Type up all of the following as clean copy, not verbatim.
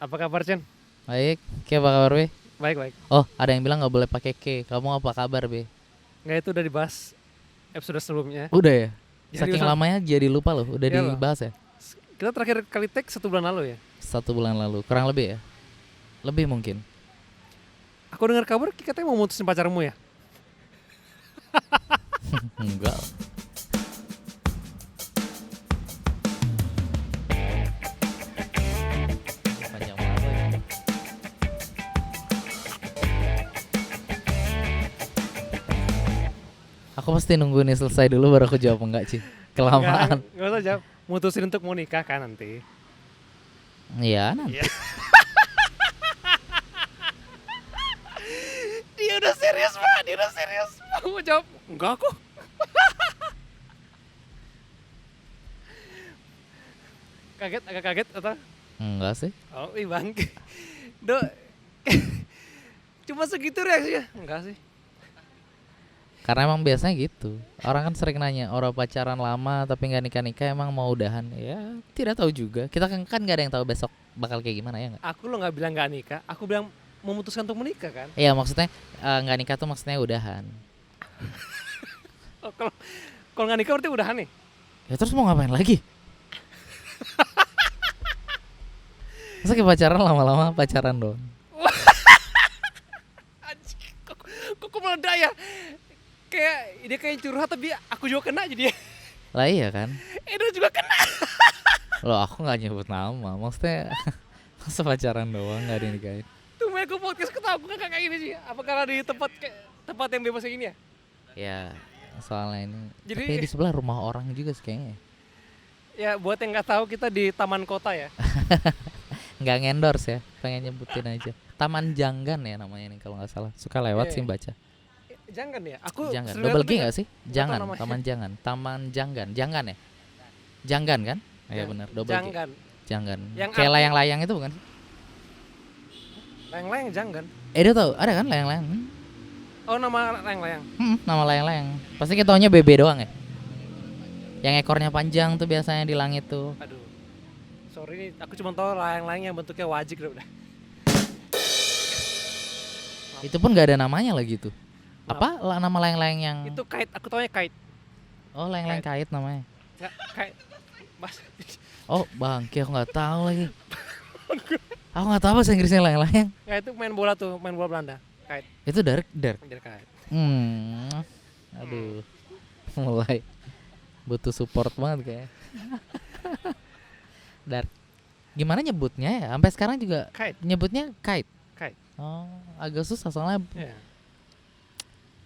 Apa kabar, Chen? Baik, Ki apa kabar Be? Baik, baik. Oh, ada yang bilang nggak boleh pakai K. Kamu apa kabar Be? Nggak, itu udah dibahas episode sebelumnya. Udah ya? Jadi Saking lamanya jadi lupa loh. Udah ya loh. dibahas ya? Kita terakhir kali tag 1 bulan lalu ya. 1 bulan lalu, kurang lebih ya? Lebih mungkin. Aku dengar kabar katanya mau mutusin pacarmu ya. Enggak. Panjang banget lagi. Aku pasti nunggu ini selesai dulu baru aku jawab enggak sih. Kelamaan. Nggak usah jawab. Mutusin untuk mau nikah kan nanti. Iya nanti. Iya. Dia udah serius, Pak. Dia udah serius. Aku mau jawab, enggak kok. Kaget, agak kaget atau? Enggak sih. Oh, bang. Do, cuma segitu reaksinya. Enggak sih. Karena emang biasanya gitu. Orang kan sering nanya, orang pacaran lama tapi nggak nikah-nikah emang mau udahan? Ya tidak tahu juga. Kita kan nggak ada yang tahu besok bakal kayak gimana ya nggak? Aku lo nggak bilang nggak nikah. Aku bilang memutuskan untuk menikah kan. Iya maksudnya nggak nikah tuh maksudnya udahan. Oh, kalau nggak nikah berarti udahan nih. Ya terus mau ngapain lagi? Masa kayak pacaran lama-lama pacaran dong. Anjing, kok meledak ya? Kayak dia kayak curhat tapi aku juga kena jadi. Lah iya kan? Dia juga kena. Loh aku nggak nyebut nama. Maksudnya masa pacaran doang nggak dinikahin? Tuh aku podcast ketawa aku kayak gini sih. Apa karena di tempat yang bebas kayak gini ya? Ya soalnya ini. Jadi- Tapi di sebelah rumah orang juga sih kayaknya. Ya buat yang nggak tahu kita di taman kota ya. Nggak ngendorse ya, pengen nyebutin aja. Taman Janggan ya namanya nih kalau nggak salah. Suka lewat Iya. sih baca. Jangan ya. Aku Jangan. sering Double lihat G tapi nggak sih? Jangan. namanya. Taman Jangan. Taman Janggan. Jangan ya? Janggan kan? Iya Jang- benar. Double G. Jangan. Jangan. Yang Kayak arti- layang-layang itu bukan? Layang-layang jangan. Dia tahu ada kan layang-layang? Oh, nama layang-layang. Nama layang-layang. Pasti kita taunya BB doang ya. Yang ekornya panjang tuh biasanya di langit tuh. Aduh. Sorry nih, aku cuma tahu layang-layang yang bentuknya wajik udah. Itu pun nggak ada namanya lagi tuh. Apa nama layang-layang yang? Itu kite, aku taunya kite. Oh layang-layang kait namanya. Nggak, kite. Mas. Oh bangke aku nggak tahu lagi. Aku nggak tahu bahasa Inggrisnya layang-layang. Nggak, itu main bola tuh, main bola Belanda. Kite. Itu dark. Dia kite. Aduh. Mulai butuh support banget kayak. Dark. Gimana nyebutnya ya? Sampai sekarang juga Kite. nyebutnya kite. Kite. Oh, agak susah soalnya Iya.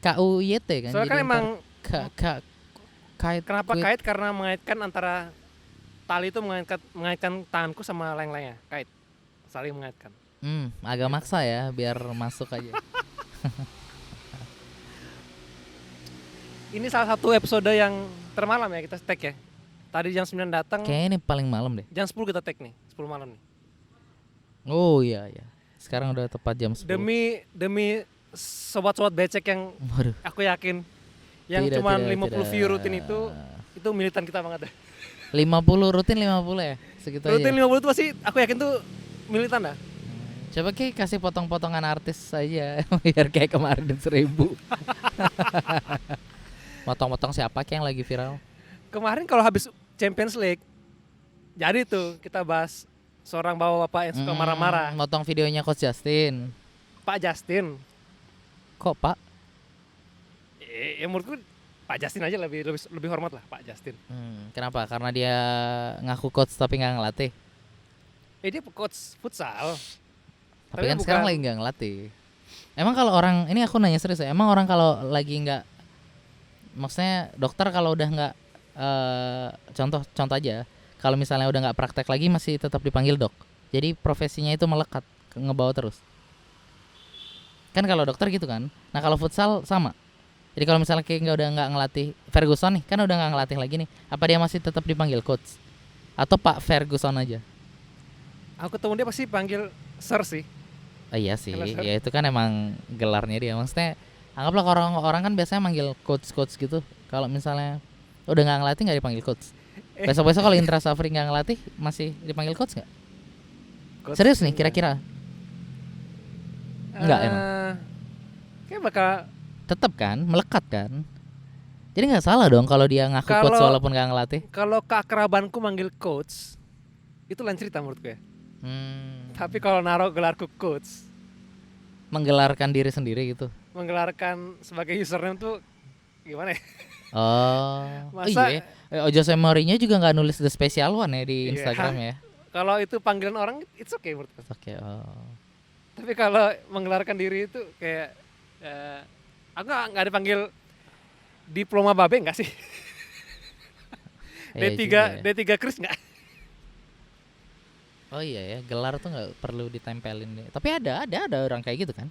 KUYT kan. Soalnya kan jadi emang kite. kenapa kite, karena mengaitkan antara tali itu mengaitkan tanganku sama layang-layangnya. Kite. Saling mengaitkan. Agak maksa ya biar masuk aja. Ini salah satu episode yang termalam ya kita tag ya. Tadi jam 9 datang, Kayaknya ini paling malam deh. jam 10 kita tag nih, 10 malam nih. Oh iya ya. Sekarang udah tepat jam 10. Demi sobat-sobat becek yang Waduh. aku yakin yang Tidak, cuma tidak, 50 tidak. view rutin itu militan kita banget deh. 50 rutin 50 ya. Segitu Rutin aja. 50 itu pasti aku yakin tuh militan dah. Coba Ki kasih potong-potongan artis aja biar kayak kemarin 1000. Potong-potong siapa Ki yang lagi viral? Kemarin kalau habis Champions League, jadi tuh kita bahas seorang bapak-bapak yang suka marah-marah. Motong videonya Coach Justin. Pak Justin. Kok Pak? Ya menurutku Pak Justin aja lebih hormat lah Pak Justin. Kenapa? Karena dia ngaku coach tapi nggak ngelatih. Dia coach futsal. Tapi kan bukan- sekarang lagi nggak ngelatih. Emang kalau orang ini aku nanya serius ya. Emang orang kalau lagi nggak, maksudnya dokter kalau udah nggak contoh aja. Kalau misalnya udah nggak praktek lagi masih tetap dipanggil dok. Jadi profesinya itu melekat, ngebawa terus. Kan kalau dokter gitu kan. Nah kalau futsal sama. Jadi kalau misalnya kayak udah nggak ngelatih Ferguson nih, kan udah nggak ngelatih lagi nih. Apa dia masih tetap dipanggil coach? Atau Pak Ferguson aja? Aku ketemu dia pasti panggil Sir sih. Iya sih, Kalau ya itu kan emang gelarnya dia. Maksudnya anggaplah orang kan biasanya manggil coach gitu. Kalau misalnya udah nggak ngelatih nggak dipanggil coach. Besok-besok kalau Indra Safri nggak ngelatih masih dipanggil coach nggak? Coach Serius nih enggak. kira-kira? Enggak emang. Kayak bakal Tetap kan melekat kan. Jadi nggak salah dong kalau dia ngaku coach kalau walaupun nggak ngelatih. kalau keakrabanku manggil coach itu lain cerita menurut gue. Tapi kalau naruh gelarku coach, Menggelarkan diri sendiri gitu. menggelarkan sebagai username tuh gimana ya? Oh, Masa iya. Jose Mourinho juga nggak nulis the special one ya di Iya. Instagram ya. kalau itu panggilan orang it's okay menurutku. Oke. Oh. Tapi kalau menggelarkan diri itu kayak aku nggak dipanggil diploma babe nggak sih? Iya D3 juga ya. D3 Chris nggak? Oh iya ya, gelar tuh nggak perlu ditempelin deh. Tapi ada orang kayak gitu kan.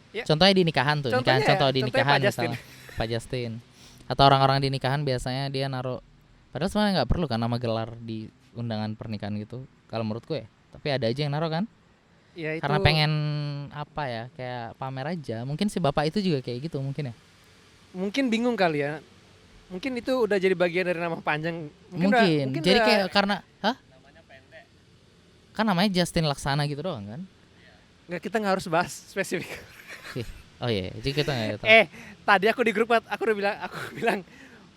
Ya. Contohnya di nikahan tuh, Contohnya contoh di Pak nikahan Justin. misalnya Pak Justin. Atau orang-orang di nikahan biasanya dia naruh, padahal sebenarnya nggak perlu kan nama gelar di undangan pernikahan gitu. Kalau menurutku ya. Tapi ada aja yang naruh kan. Ya itu Karena pengen apa ya, kayak pamer aja. Mungkin si bapak itu juga kayak gitu mungkin ya. mungkin bingung kali ya. Mungkin itu udah jadi bagian dari nama panjang. Mungkin. Jadi udah- kayak karena kan namanya Justin Laksana gitu doang kan. nggak, kita nggak harus bahas spesifik. Oh iya, jadi kita nggak tahu. Tadi aku di grup aku bilang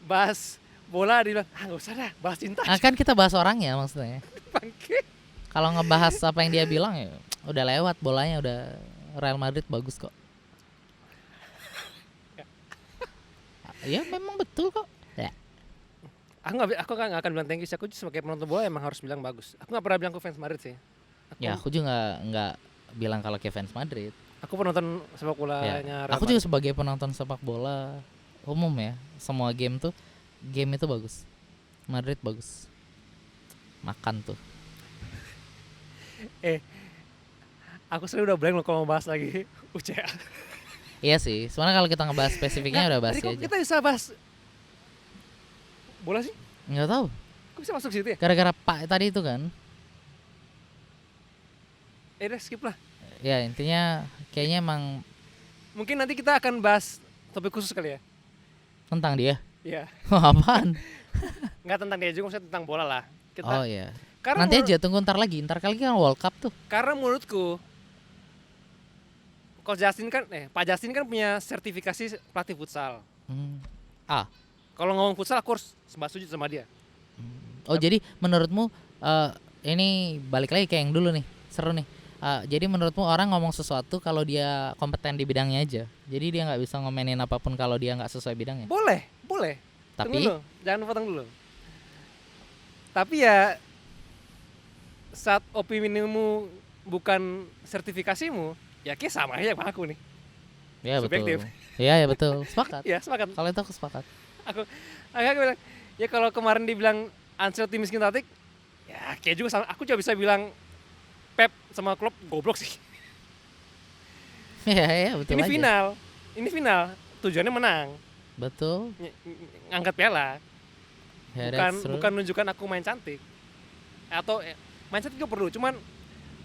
bahas bola, dia bilang nggak usah dah, bahas cinta. Ah, kan kita bahas orangnya maksudnya. Bangke. Kalau ngebahas apa yang dia bilang ya udah lewat, bolanya udah Real Madrid bagus kok. Ya memang betul kok. Ya. Aku nggak akan bilang thank you sih. Aku sebagai penonton bola emang harus bilang bagus. Aku nggak pernah bilang aku fans Madrid sih. Aku juga nggak bilang kalau kayak fans Madrid. Aku penonton sepak Ya. bolanya Real Aku juga Madrid. sebagai penonton sepak bola umum ya, semua game itu bagus. Madrid bagus. Makan tuh. Aku sebenarnya udah blank loh kalau mau bahas lagi UCA. Iya sih. Soalnya kalau kita ngebahas spesifiknya udah bahas Tadi kok aja. kita bisa bahas bola sih? Nggak tahu. Kok bisa masuk situ ya? Gara-gara Pak tadi itu kan. Udah skip lah. Ya intinya kayaknya emang Mungkin nanti kita akan bahas topik khusus kali ya. tentang dia. Iya. Apaan? Nggak tentang dia juga, maksudnya tentang bola lah. Oh iya. Karena Nanti aja tunggu ntar lagi kan World Cup tuh. Karena menurutku Pak Justin kan punya sertifikasi pelatih futsal. Kalau ngomong futsal aku harus setuju sama dia. Oh jadi menurutmu ini balik lagi kayak yang dulu nih, seru nih. Jadi menurutmu orang ngomong sesuatu kalau dia kompeten di bidangnya aja. Jadi dia nggak bisa ngomenin apapun kalau dia nggak sesuai bidangnya. Boleh. Tunggu Tapi dulu, jangan potong dulu. Tapi ya saat opinimu bukan sertifikasimu, ya kayak sama aja sama aku nih. ya subjektif. betul. Iya betul. Sepakat. Ya sepakat. Kalau itu aku sepakat. Aku bilang, ya kalau kemarin dibilang Ancelotti miskin taktik, ya kayak juga sama. Aku juga bisa bilang Pep sama Klopp goblok sih. Iya betul Ini aja. final, tujuannya menang, Betul. ngangkat piala, Ya, that's true. bukan menunjukkan aku main cantik, atau main cantik juga perlu, cuman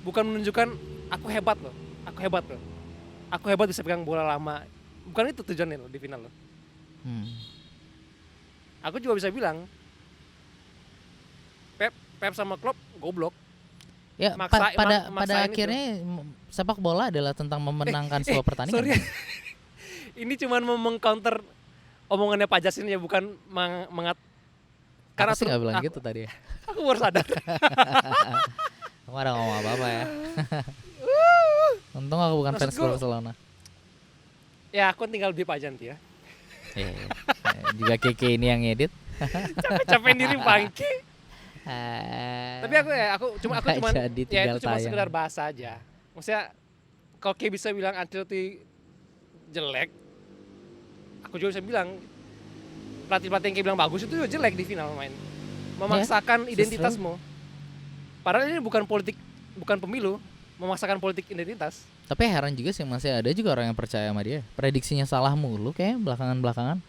bukan menunjukkan aku hebat loh, aku hebat bisa pegang bola lama, bukan itu tujuannya loh di final loh. Aku juga bisa bilang Pep sama Klopp goblok. Ya Maksa- pada maksain itu. akhirnya sepak bola adalah tentang memenangkan sebuah pertandingan. Sorry. Ini cuman mau meng-counter omongannya Pak Justin ya, bukan Aku sih nggak bilang gitu tadi ya. Aku baru sadar. Kamu ada ngomong apa ya? Untung aku bukan fans Maksudku- Barcelona. Ya aku tinggal bip aja nanti ya. Iya. Juga Keke ini yang ngedit. Capek diri bangke. Tapi aku Nggak cuman jadi, ya tinggal itu cuma tayang. sekedar bahasa aja. Maksudnya kalau kayak bisa bilang Ancelotti jelek, aku juga bisa bilang pelatih-pelatih yang kayak bilang bagus itu juga jelek di final main. Memaksakan identitasmu. Padahal ini bukan politik, bukan pemilu, memaksakan politik identitas. Tapi heran juga sih masih ada juga orang yang percaya sama dia. Prediksinya salah mulu kayak belakangan-belakangan.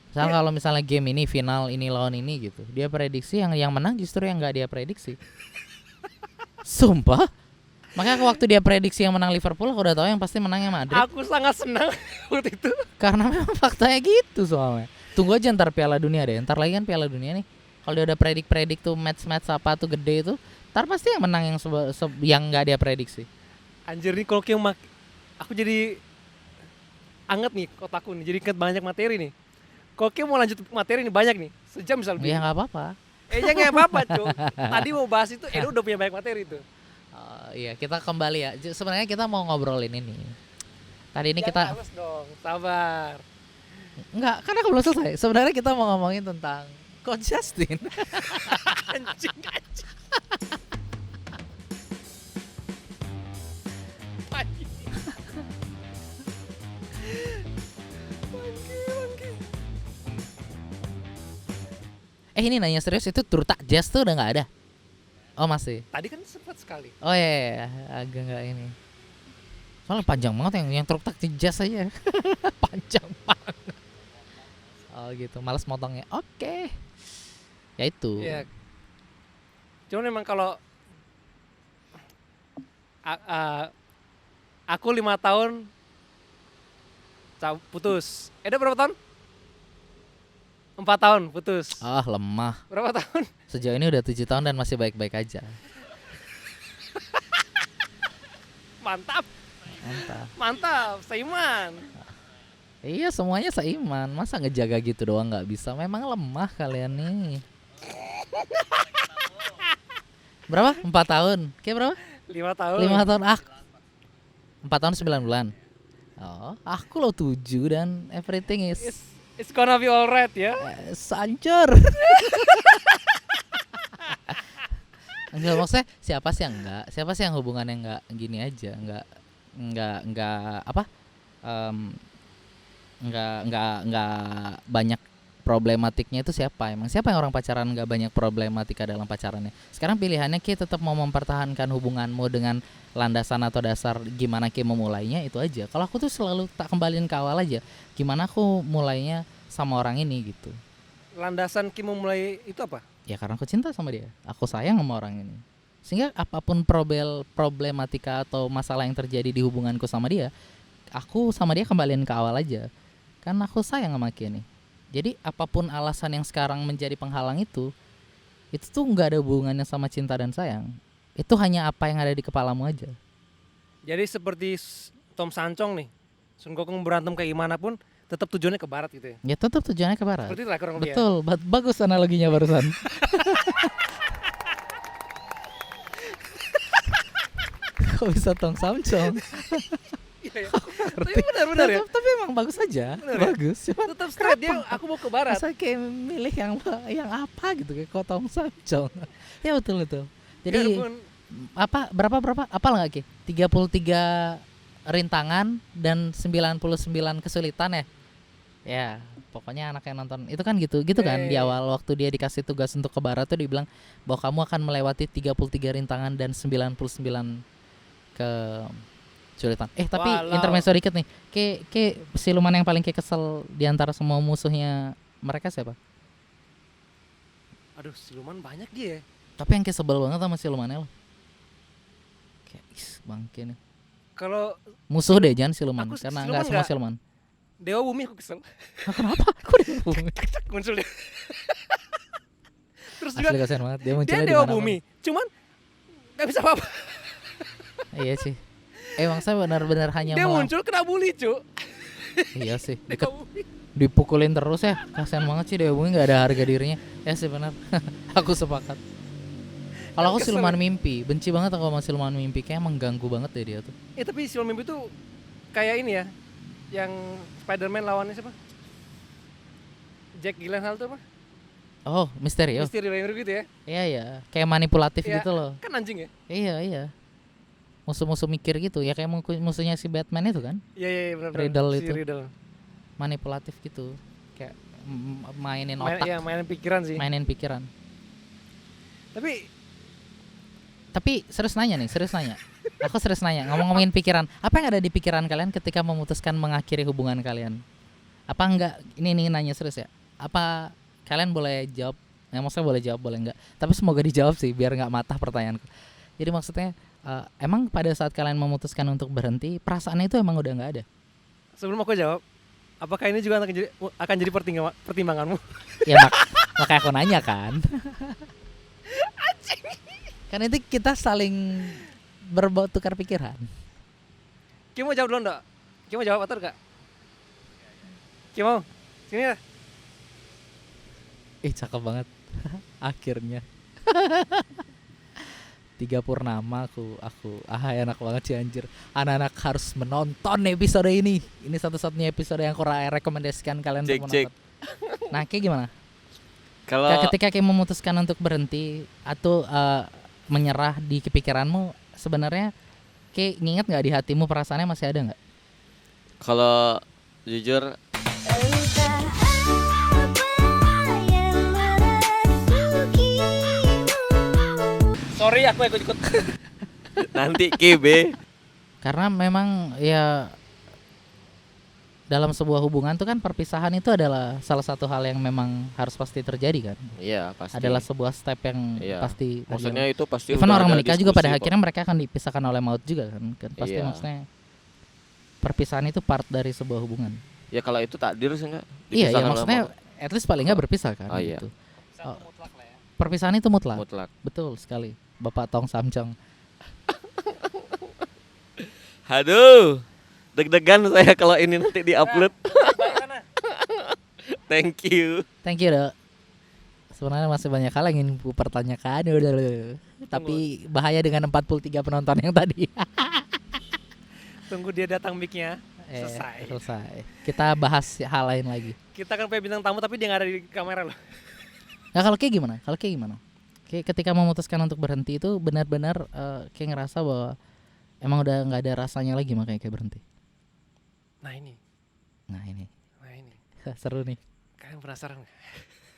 Misal kalau misalnya game ini final ini lawan ini gitu, dia prediksi yang menang justru yang nggak dia prediksi. Sumpah. Makanya waktu dia prediksi yang menang Liverpool, aku udah tahu yang pasti menangnya Madrid. Aku sangat senang waktu itu. Karena memang faktanya gitu soalnya. Tunggu aja ntar Piala Dunia deh. Ntar lagi kan Piala Dunia nih. Kalau dia udah predik tuh match-match apa tuh gede itu, Ntar pasti yang menang yang nggak dia prediksi. Anjir nih kalau kayak aku jadi anget nih otakku nih, jadi inget banyak materi nih. Kalau kayak mau lanjut materi nih banyak nih, sejam misal Ya nggak apa-apa. ya nggak apa-apa cuy. Tadi mau bahas itu, udah punya banyak materi itu. Iya, kita kembali ya. Sebenarnya kita mau ngobrolin ini. Tadi ini Ya, kita harus dong, sabar. Enggak, kan aku belum selesai. Sebenarnya kita mau ngomongin tentang Coach Justin. Anjing. Ini nanya serius, itu Turta Jazz tuh udah nggak ada? Oh masih. Tadi kan sempat sekali. Oh iya, agak nggak ini. Soalnya panjang banget yang Turta Jazz aja. Panjang banget. Oh gitu, malas motongnya. Oke. Ya itu. Iya. Cuman memang kalau aku 5 tahun putus. Eda berapa tahun? 4 tahun putus. Ah lemah. Berapa tahun? Sejauh ini udah 7 tahun dan masih baik-baik aja. Mantap, Mantap. seiman. Iya semuanya seiman. Masa ngejaga gitu doang nggak bisa? Memang lemah kalian nih. Berapa? 4 tahun. Kayak berapa? 5 tahun. 5 tahun. 4 tahun 9 bulan. Oh, aku lo 7 dan everything is It's gonna be alright ya. sancur. Enggak, maksudnya siapa sih yang enggak? Siapa sih yang hubungannya enggak gini aja, enggak apa? Enggak banyak problematiknya itu siapa? Emang siapa yang orang pacaran enggak banyak problematika dalam pacarannya? Sekarang pilihannya Ki tetap mau mempertahankan hubunganmu dengan landasan atau dasar gimana Ki memulainya itu aja. Kalau aku tuh selalu tak kembaliin ke awal aja. Gimana aku mulainya sama orang ini gitu. Landasan Kim memulai itu apa? Ya karena aku cinta sama dia. Aku sayang sama orang ini. Sehingga apapun problematika atau masalah yang terjadi di hubunganku sama dia, aku sama dia kembaliin ke awal aja. Karena aku sayang sama Ki nih. Jadi apapun alasan yang sekarang menjadi penghalang itu tuh nggak ada hubungannya sama cinta dan sayang. Itu hanya apa yang ada di kepalamu aja. Jadi seperti Tom Sancong nih, Sun Gokong berantem kayak gimana pun tetap tujuannya ke barat gitu ya. Ya tetap tujuannya ke barat. Seperti itulah kurang lebih. Betul, bagus analoginya barusan. Kok bisa Tong Samcong? Iya. Tapi benar ya. Tapi emang bagus aja. Bener ya? Bagus. Cuman Tetap straight dia, aku mau ke barat. masa kayak milih yang apa gitu kayak Tong Samcong. Ya betul. Jadi Biarpun berapa apa nggak Ki? 33 rintangan dan 99 kesulitan ya. Ya, pokoknya anak yang nonton itu kan gitu kan di awal waktu dia dikasih tugas untuk ke barat tuh dibilang bahwa kamu akan melewati 33 rintangan dan 99 kesulitan. Tapi intermezzo dikit nih. Ke siluman yang paling kesel di antara semua musuhnya mereka siapa? aduh, siluman banyak dia. Tapi yang sebel banget sama silumannya lo. Kayak bangke nih. Kalau Musuh deh jangan siluman aku karena siluman enggak semua nggak. siluman. Dewa Bumi aku kesel. Kenapa? Kok Dewa Bumi? Muncul dia. Terus juga Asli kasihan banget dia dia munculnya di Dewa mana. Bumi, cuman nggak bisa apa-apa. Iya sih. Emang saya benar-benar hanya Dia muncul kena bully, cu. Iya sih. Dewa Bumi. Dipukulin terus ya. Kasihan banget sih Dewa Bumi nggak ada harga dirinya. Ya sih benar. Aku sepakat. Kalau aku Kesel. siluman mimpi, benci banget aku sama siluman mimpi, kayak mengganggu banget deh dia tuh. Tapi siluman mimpi tuh kayak ini ya, yang Spider-Man lawannya siapa? Jack Gyllenhaal tuh apa? Oh, misteri. Misteri gitu ya. Iya, kayak manipulatif Iya, gitu loh. Kan anjing ya? Iya. Musuh-musuh mikir gitu ya, kayak musuhnya si Batman itu kan, Iya benar. Riddle Si itu. Riddle. manipulatif gitu. Kayak mainin otak, Iya, mainin pikiran sih. mainin pikiran. Tapi serius nanya. Aku serius nanya, ngomongin pikiran. Apa yang ada di pikiran kalian ketika memutuskan mengakhiri hubungan kalian? Apa enggak? Ini nanya serius ya. Apa kalian boleh jawab? Ya maksudnya boleh jawab, boleh enggak. Tapi semoga dijawab sih, biar enggak matah pertanyaanku. Jadi maksudnya, emang pada saat kalian memutuskan untuk berhenti, perasaan itu emang udah enggak ada? sebelum aku jawab, apakah ini juga akan jadi pertimbanganmu? Ya makanya aku nanya kan. Kan itu kita saling bertukar pikiran. Ki mau jawab dulu enggak? Ki mau jawab atau enggak? Ki mau? Sini ya. Ih cakep banget. Akhirnya. 3 purnama aku enak banget sih anjir. Anak-anak harus menonton episode ini. Ini satu-satunya episode yang aku rekomendasikan kalian Cek, untuk cek. menonton. Nah, kayak gimana? Kalau Ketika kayak memutuskan untuk berhenti atau menyerah di kepikiranmu, sebenarnya kayak nginget nggak di hatimu perasaannya masih ada nggak? kalau jujur Entah apa yang merasukimu. Sorry aku ikut-ikut. nanti KB Karena memang ya dalam sebuah hubungan tuh kan perpisahan itu adalah salah satu hal yang memang harus pasti terjadi kan. iya pasti Adalah sebuah step yang Iya. pasti terjadi. maksudnya itu pasti Even udah orang ada menikah juga pada diskusi kok. akhirnya mereka akan dipisahkan oleh maut juga kan pasti Iya. maksudnya perpisahan itu part dari sebuah hubungan. ya kalau itu takdir sih enggak Iya ya maksudnya at least paling nggak berpisah kan Oh, iya. gitu. Satu mutlak lah ya. Perpisahan itu mutlak. mutlak. Betul sekali. Bapak Tong Samcong. Aduh, deg-degan saya kalau ini nanti diupload. Baik sana. Thank you. Thank you, Dok. Sebenarnya masih banyak hal yang ingin ku pertanyakan, tapi bahaya dengan 43 penonton yang tadi. Tunggu dia datang mic-nya. Selesai. Selesai. Kita bahas hal lain lagi. Kita kan punya bintang tamu tapi dia nggak ada di kamera loh. Nah, kalau kayak gimana? Kayak ketika memutuskan untuk berhenti itu benar-benar kayak ngerasa bahwa emang udah nggak ada rasanya lagi makanya kayak berhenti. Nah ini. Seru nih. Kalian penasaran nggak?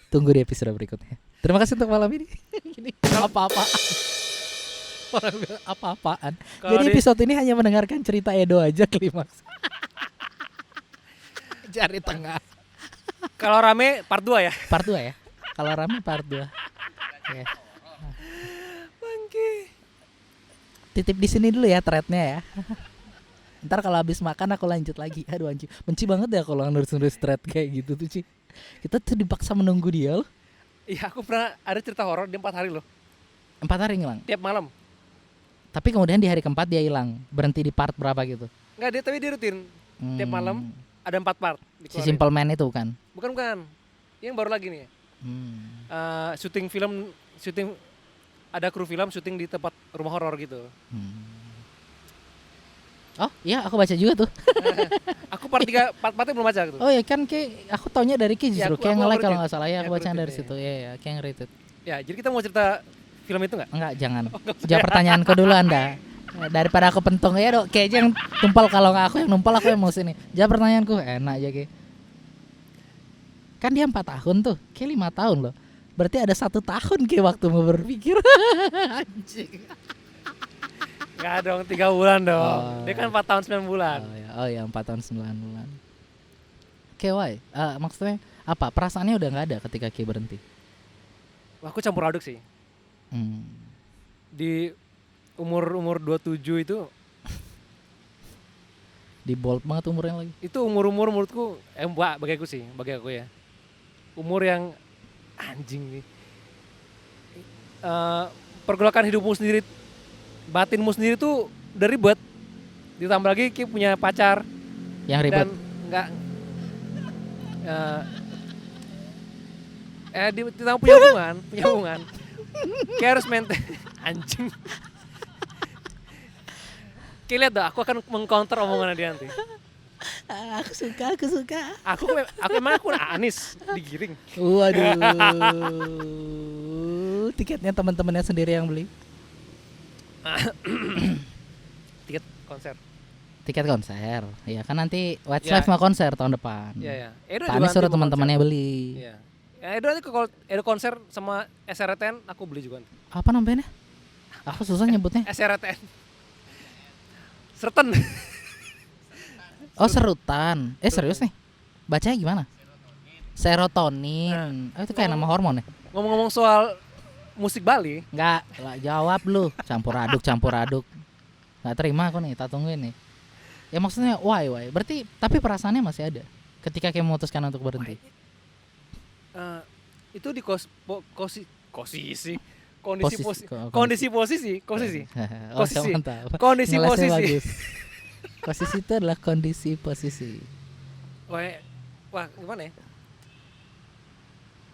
Tunggu di episode berikutnya. Terima kasih untuk malam ini. Gini, apa-apaan. Orang bilang apa-apaan. Kalau Jadi di- episode ini hanya mendengarkan cerita Edo aja klimaks. Jari tengah. Kalau rame part 2 ya. Part 2 ya. Kalau rame part 2. Oke. Bangke. Titip di sini dulu ya threadnya ya. Ntar kalau habis makan aku lanjut lagi. Aduh anjing, benci banget ya kalau nulis-nulis thread kayak gitu tuh Ci. Kita tuh dipaksa menunggu dia loh. Iya aku pernah ada cerita horor dia 4 hari loh. 4 hari ngilang. Tiap malam. Tapi kemudian di hari keempat dia hilang. Berhenti di part berapa gitu. Enggak dia tapi dia rutin. Tiap malam ada 4 part. Si dikeluarin. Simple Man itu kan. Bukan. Yang baru lagi nih. Syuting film, ada kru film syuting di tempat rumah horor gitu. Oh iya aku baca juga tuh. Aku part 3, partnya belum baca gitu. Oh ya kan kayak aku taunya dari Ki Ya, justru aku- kayak aku nge-like retweet. kalau nggak salah ya Ya, aku aku bacaan dari retweet, situ ya kayak nge-retweet. Ya, jadi kita mau cerita film itu nggak? Enggak jangan. Jawab pertanyaanku dulu Anda. Daripada aku pentung ya dok kayak aja yang tumpal kalau nggak aku yang numpal aku yang mau sini. Jawab pertanyaanku enak aja Ki. Kan dia 4 tahun tuh, kayak 5 tahun loh. Berarti ada 1 tahun Ki waktu mau berpikir. Anjing. Nggak dong, 3 bulan dong. Oh. Dia kan 4 tahun 9 bulan. Oh ya 4 tahun 9 bulan. Oke why? Maksudnya apa? Perasaannya udah nggak ada ketika Ki berhenti. Aku campur aduk sih. Di umur 27 itu Di bold banget umurnya lagi. itu umur menurutku bagi aku ya. Umur yang anjing nih. Pergolakan hidupmu sendiri, batinmu sendiri tuh udah ribet. Ditambah lagi Ki punya pacar Yang ribet. dan nggak ditambah punya hubungan. Ki harus maintain anjing. Ki lihat dah, aku akan mengcounter omongan dia nanti. Aku suka. Aku emang aku Anis digiring. Waduh. Tiketnya teman-temannya sendiri yang beli. Tiket konser. Tiket konser. Iya kan nanti Ya. Westlife mau konser tahun depan. Iya. Edo Pak juga Anies nanti suruh mau teman-temannya konser. beli. Iya. Ya, Edo nanti Edo konser sama SRTN aku beli juga nanti. Apa namanya? Aku susah nyebutnya. SRTN. Serten. Oh serutan. Serius nih? Bacanya gimana? Serotonin. Oh, itu kayak nama hormon ya? Ngomong-ngomong soal musik Bali, Enggak, lah jawab lu. Campur aduk. Enggak terima aku nih, tak tungguin nih. Ya maksudnya why? Berarti tapi perasaannya masih ada ketika kayak memutuskan untuk berhenti. itu di posisi kondisi posisi Oh, posisi. mantap. Kondisi Ngelesnya posisi. bagus. Posisi itu adalah kondisi posisi. Wah, gimana ya?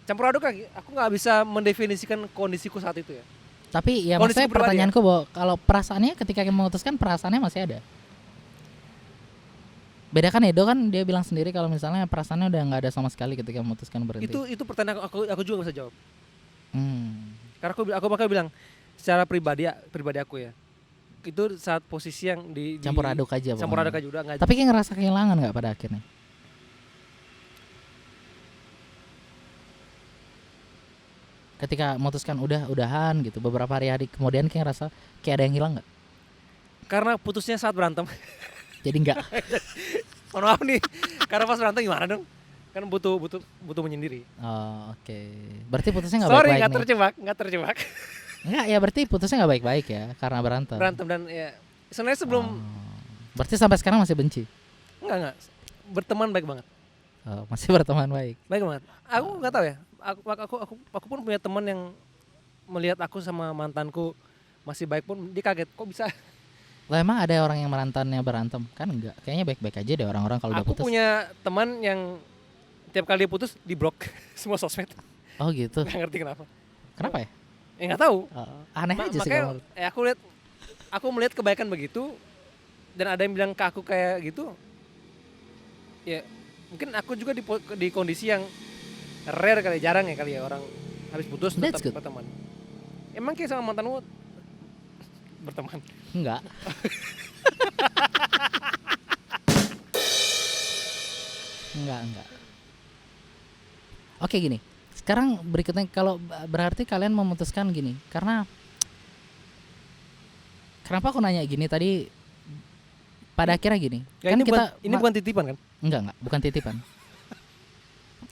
Campur aduk lagi. Aku nggak bisa mendefinisikan kondisiku saat itu ya. Tapi ya Kondisi maksudnya pribadi pertanyaanku bahwa kalau perasaannya ketika kita memutuskan perasaannya masih ada. Beda kan Edo kan dia bilang sendiri kalau misalnya perasaannya udah nggak ada sama sekali ketika memutuskan berhenti. Itu pertanyaan aku juga nggak bisa jawab. Hmm. Karena aku bakal bilang secara pribadi aku ya. Itu saat posisi yang di Campur aduk aja. campur pokoknya. aduk aja udah nggak. Tapi kayak ngerasa kehilangan nggak pada akhirnya? Ketika memutuskan udahan gitu, beberapa hari kemudian kayak ngerasa kayak ada yang hilang nggak? Karena putusnya saat berantem. Jadi nggak. Mohon maaf nih. Karena pas berantem gimana dong? Kan butuh menyendiri. Oh, oke. Berarti putusnya nggak Sorry, baik-baik nih. nggak terjebak. Enggak, ya berarti putusnya nggak baik-baik ya karena berantem. Berantem dan ya sebenarnya sebelum Oh. Berarti sampai sekarang masih benci. enggak berteman baik banget. Oh, masih berteman baik. Baik banget. Aku nggak tahu ya. Aku pun punya teman yang melihat aku sama mantanku masih baik pun dia kaget kok bisa. Lah emang ada orang yang mantannya berantem? Kan enggak. Kayaknya baik-baik aja deh orang-orang kalau udah Aku putus. punya teman yang tiap kali dia putus di blok semua sosmed. Oh gitu. Nggak ngerti kenapa. Kenapa ya? Nggak tahu. Aneh aja sih Makanya kalau. aku melihat kebaikan begitu dan ada yang bilang ke aku kayak gitu. Ya mungkin aku juga di kondisi yang rare kali, jarang ya orang habis putus That's tetap good. berteman. Emang kayak sama mantanmu berteman? Enggak. Enggak. Oke gini. Sekarang berikutnya kalau berarti kalian memutuskan gini, karena kenapa aku nanya gini tadi pada akhirnya gini. Ya, kan ini kita bukan titipan kan? enggak, bukan titipan.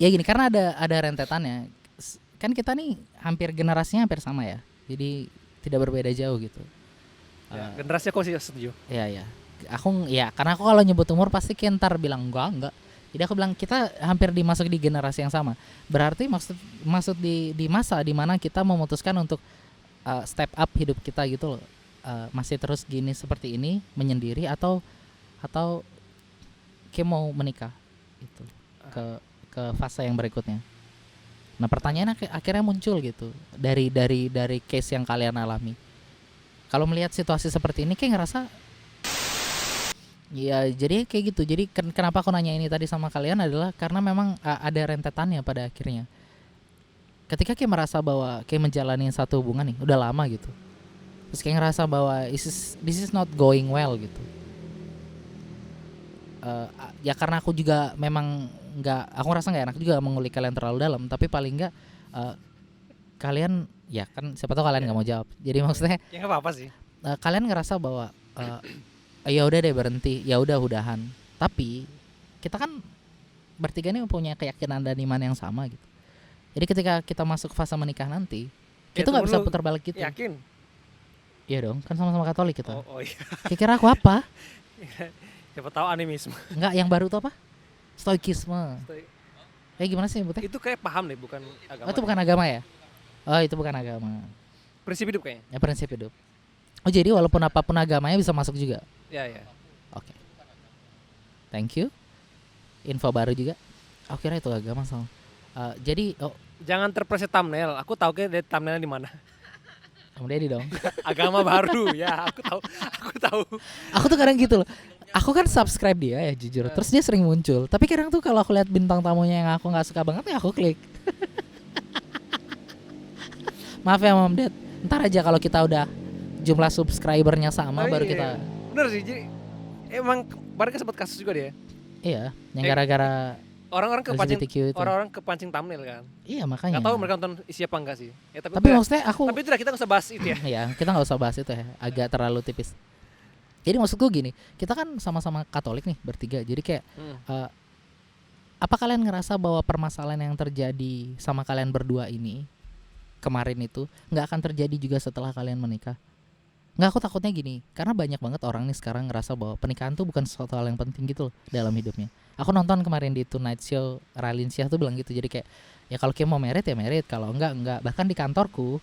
Ya gini, karena ada rentetannya. Kan kita nih hampir generasinya hampir sama ya. Jadi tidak berbeda jauh gitu. Ya, generasi aku sih setuju. Iya. Karena aku kalau nyebut umur pasti kentar bilang enggak. Jadi aku bilang kita hampir dimasuk di generasi yang sama. Berarti maksud di masa di mana kita memutuskan untuk step up hidup kita gitu loh. Masih terus gini seperti ini menyendiri atau kayak mau menikah gitu. Ke fase yang berikutnya. Nah, pertanyaannya akhirnya muncul gitu dari case yang kalian alami. Kalau melihat situasi seperti ini kayak ngerasa ya jadi kayak gitu. Jadi kenapa aku nanya ini tadi sama kalian adalah karena memang ada rentetannya pada akhirnya. Ketika kayak merasa bahwa kayak menjalani satu hubungan nih udah lama gitu. Terus kayak ngerasa bahwa this is not going well gitu. Ya karena aku juga memang aku ngerasa nggak enak juga mengulik kalian terlalu dalam, tapi paling nggak kalian ya kan siapa tahu kalian nggak mau jawab. Jadi maksudnya Ya nggak apa-apa sih. kalian ngerasa bahwa ya udah deh berhenti, ya udah udahan. Tapi kita kan bertiga ini punya keyakinan dan iman yang sama gitu. Jadi ketika kita masuk fase menikah nanti, Ya, kita nggak temen bisa lu putar balik gitu. Yakin? Iya dong, kan sama-sama Katolik kita. Oh iya. Kira-kira aku apa? Siapa tahu animisme. Enggak, yang baru tuh apa? Stoikisme. Gimana sih nyebutnya? Itu kayak paham deh, bukan agama. Oh, itu bukan agama ya? Oh, itu bukan agama. Prinsip hidup kayaknya. Ya prinsip hidup. Oh, jadi walaupun apapun agamanya bisa masuk juga. Ya. Oke. Thank you. Info baru juga. Oh, kira itu agama sama. Jadi Jangan terpreset thumbnail. Aku tahu kayak dari thumbnailnya di mana. kemudian di dong. Agama baru. Ya, aku tahu. Aku tuh kadang gitu loh. Aku kan subscribe dia ya jujur. Terus dia sering muncul. Tapi kadang tuh kalau aku lihat bintang tamunya yang aku nggak suka banget ya aku klik. Maaf ya Mom Dad. Ntar aja kalau kita udah jumlah subscribernya sama baru kita. Bener sih. Jadi emang kemarin kan sempat kasus juga dia. Iya, yang gara-gara Orang-orang LGBTQ itu. orang kepancing thumbnail kan. Iya makanya. Gak tahu mereka nonton isi apa enggak sih. Ya, Tapi udah. maksudnya aku Tapi itu dah kita nggak usah bahas itu ya. ya kita nggak usah bahas itu ya, agak terlalu tipis. Jadi maksudku gini, kita kan sama-sama Katolik nih bertiga. Jadi kayak apa kalian ngerasa bahwa permasalahan yang terjadi sama kalian berdua ini kemarin itu nggak akan terjadi juga setelah kalian menikah? Nggak, aku takutnya gini, karena banyak banget orang nih sekarang ngerasa bahwa pernikahan tuh bukan sesuatu hal yang penting gitu loh dalam hidupnya. Aku nonton kemarin di Tonight Show, Raline Shah tuh bilang gitu. Jadi kayak ya kalau kayak mau merit ya merit, kalau enggak. Bahkan di kantorku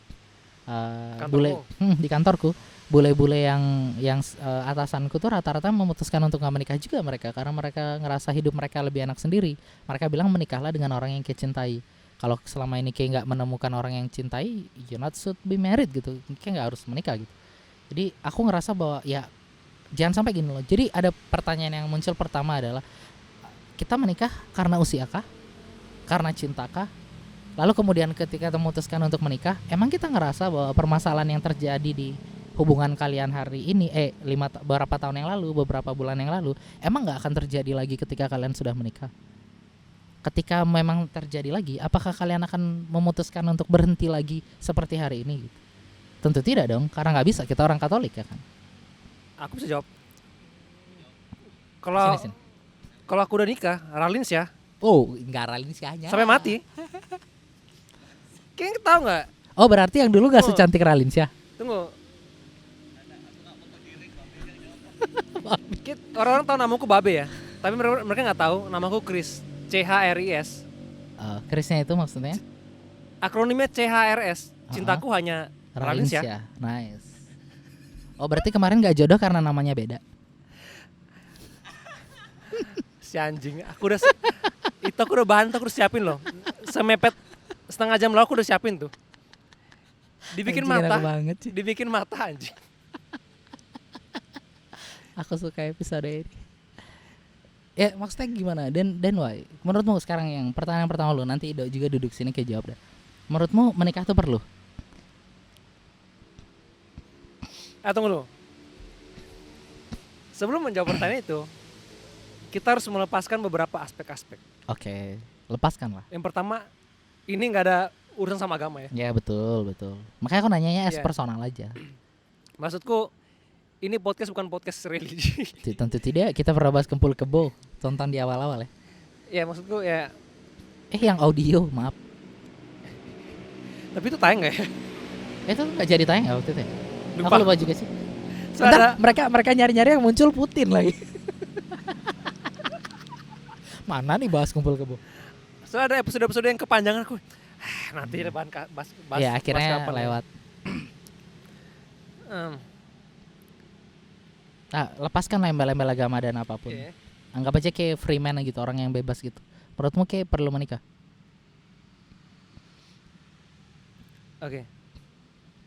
bule Kantormu? di kantorku, bule-bule yang atasanku tuh rata-rata memutuskan untuk nggak menikah juga mereka karena mereka ngerasa hidup mereka lebih enak sendiri. Mereka bilang menikahlah dengan orang yang kayak cintai. Kalau selama ini kayak nggak menemukan orang yang cintai, you not should be married gitu. Kayak nggak harus menikah gitu. Jadi aku ngerasa bahwa ya jangan sampai gini loh. Jadi ada pertanyaan yang muncul pertama adalah kita menikah karena usia kah? Karena cinta kah? Lalu kemudian ketika memutuskan untuk menikah, emang kita ngerasa bahwa permasalahan yang terjadi di hubungan kalian hari ini, beberapa tahun yang lalu, beberapa bulan yang lalu, emang nggak akan terjadi lagi ketika kalian sudah menikah? Ketika memang terjadi lagi, apakah kalian akan memutuskan untuk berhenti lagi seperti hari ini? Gitu? Tentu tidak dong, karena nggak bisa. Kita orang Katolik ya kan. Aku bisa jawab. Kalau Sini. kalau aku udah nikah, Ralins ya, Oh, nggak ralin sih hanya. sampai mati. Kayaknya tahu nggak? Oh, berarti yang dulu nggak Oh. secantik Ralins ya? Tunggu. Orang-orang tahu namaku Babe ya, tapi mereka nggak tahu namaku Chris. CHRIS. Krisnya itu maksudnya? Akronimnya CHRS. Cintaku hanya Ralins ya. Ya. Nice. Oh, berarti kemarin nggak jodoh karena namanya beda. Si anjing. Itu aku udah bahan tuh aku udah siapin loh. Semepet setengah jam lalu aku udah siapin tuh. Dibikin Anjing, enak mata. banget sih. Dibikin mata anjing. Aku suka episode ini. Ya maksudnya gimana? Dan why? Menurutmu sekarang yang pertanyaan pertama lu, nanti Ido juga duduk sini kayak jawab dah. Menurutmu menikah tuh perlu? Tunggu dulu. Sebelum menjawab pertanyaan itu, kita harus melepaskan beberapa aspek-aspek. Oke, lepaskan lah. Yang pertama, ini nggak ada urusan sama agama ya. Ya betul. Makanya aku nanyanya as Iya. personal aja. Maksudku, ini podcast bukan podcast religi. Tentu tidak, kita pernah bahas Kempul Kebo. Tonton di awal-awal ya. Ya maksudku ya, Yang audio, maaf. tapi itu tayang nggak ya? Itu nggak jadi tayang nggak waktu itu ya? Lupa. Aku lupa juga sih. Soalnya Ntar mereka nyari-nyari yang muncul Putin lagi. Mana nih bahas Kumpul Kebo? soalnya ada episode-episode yang kepanjangan aku. Nanti ada bahan bahas Ya akhirnya kapan ya. lewat. Em, Nah, lepaskan lah embel-embel agama dan apapun. iya. Anggap aja kayak free man gitu, orang yang bebas gitu. Menurutmu kayak perlu menikah? Oke.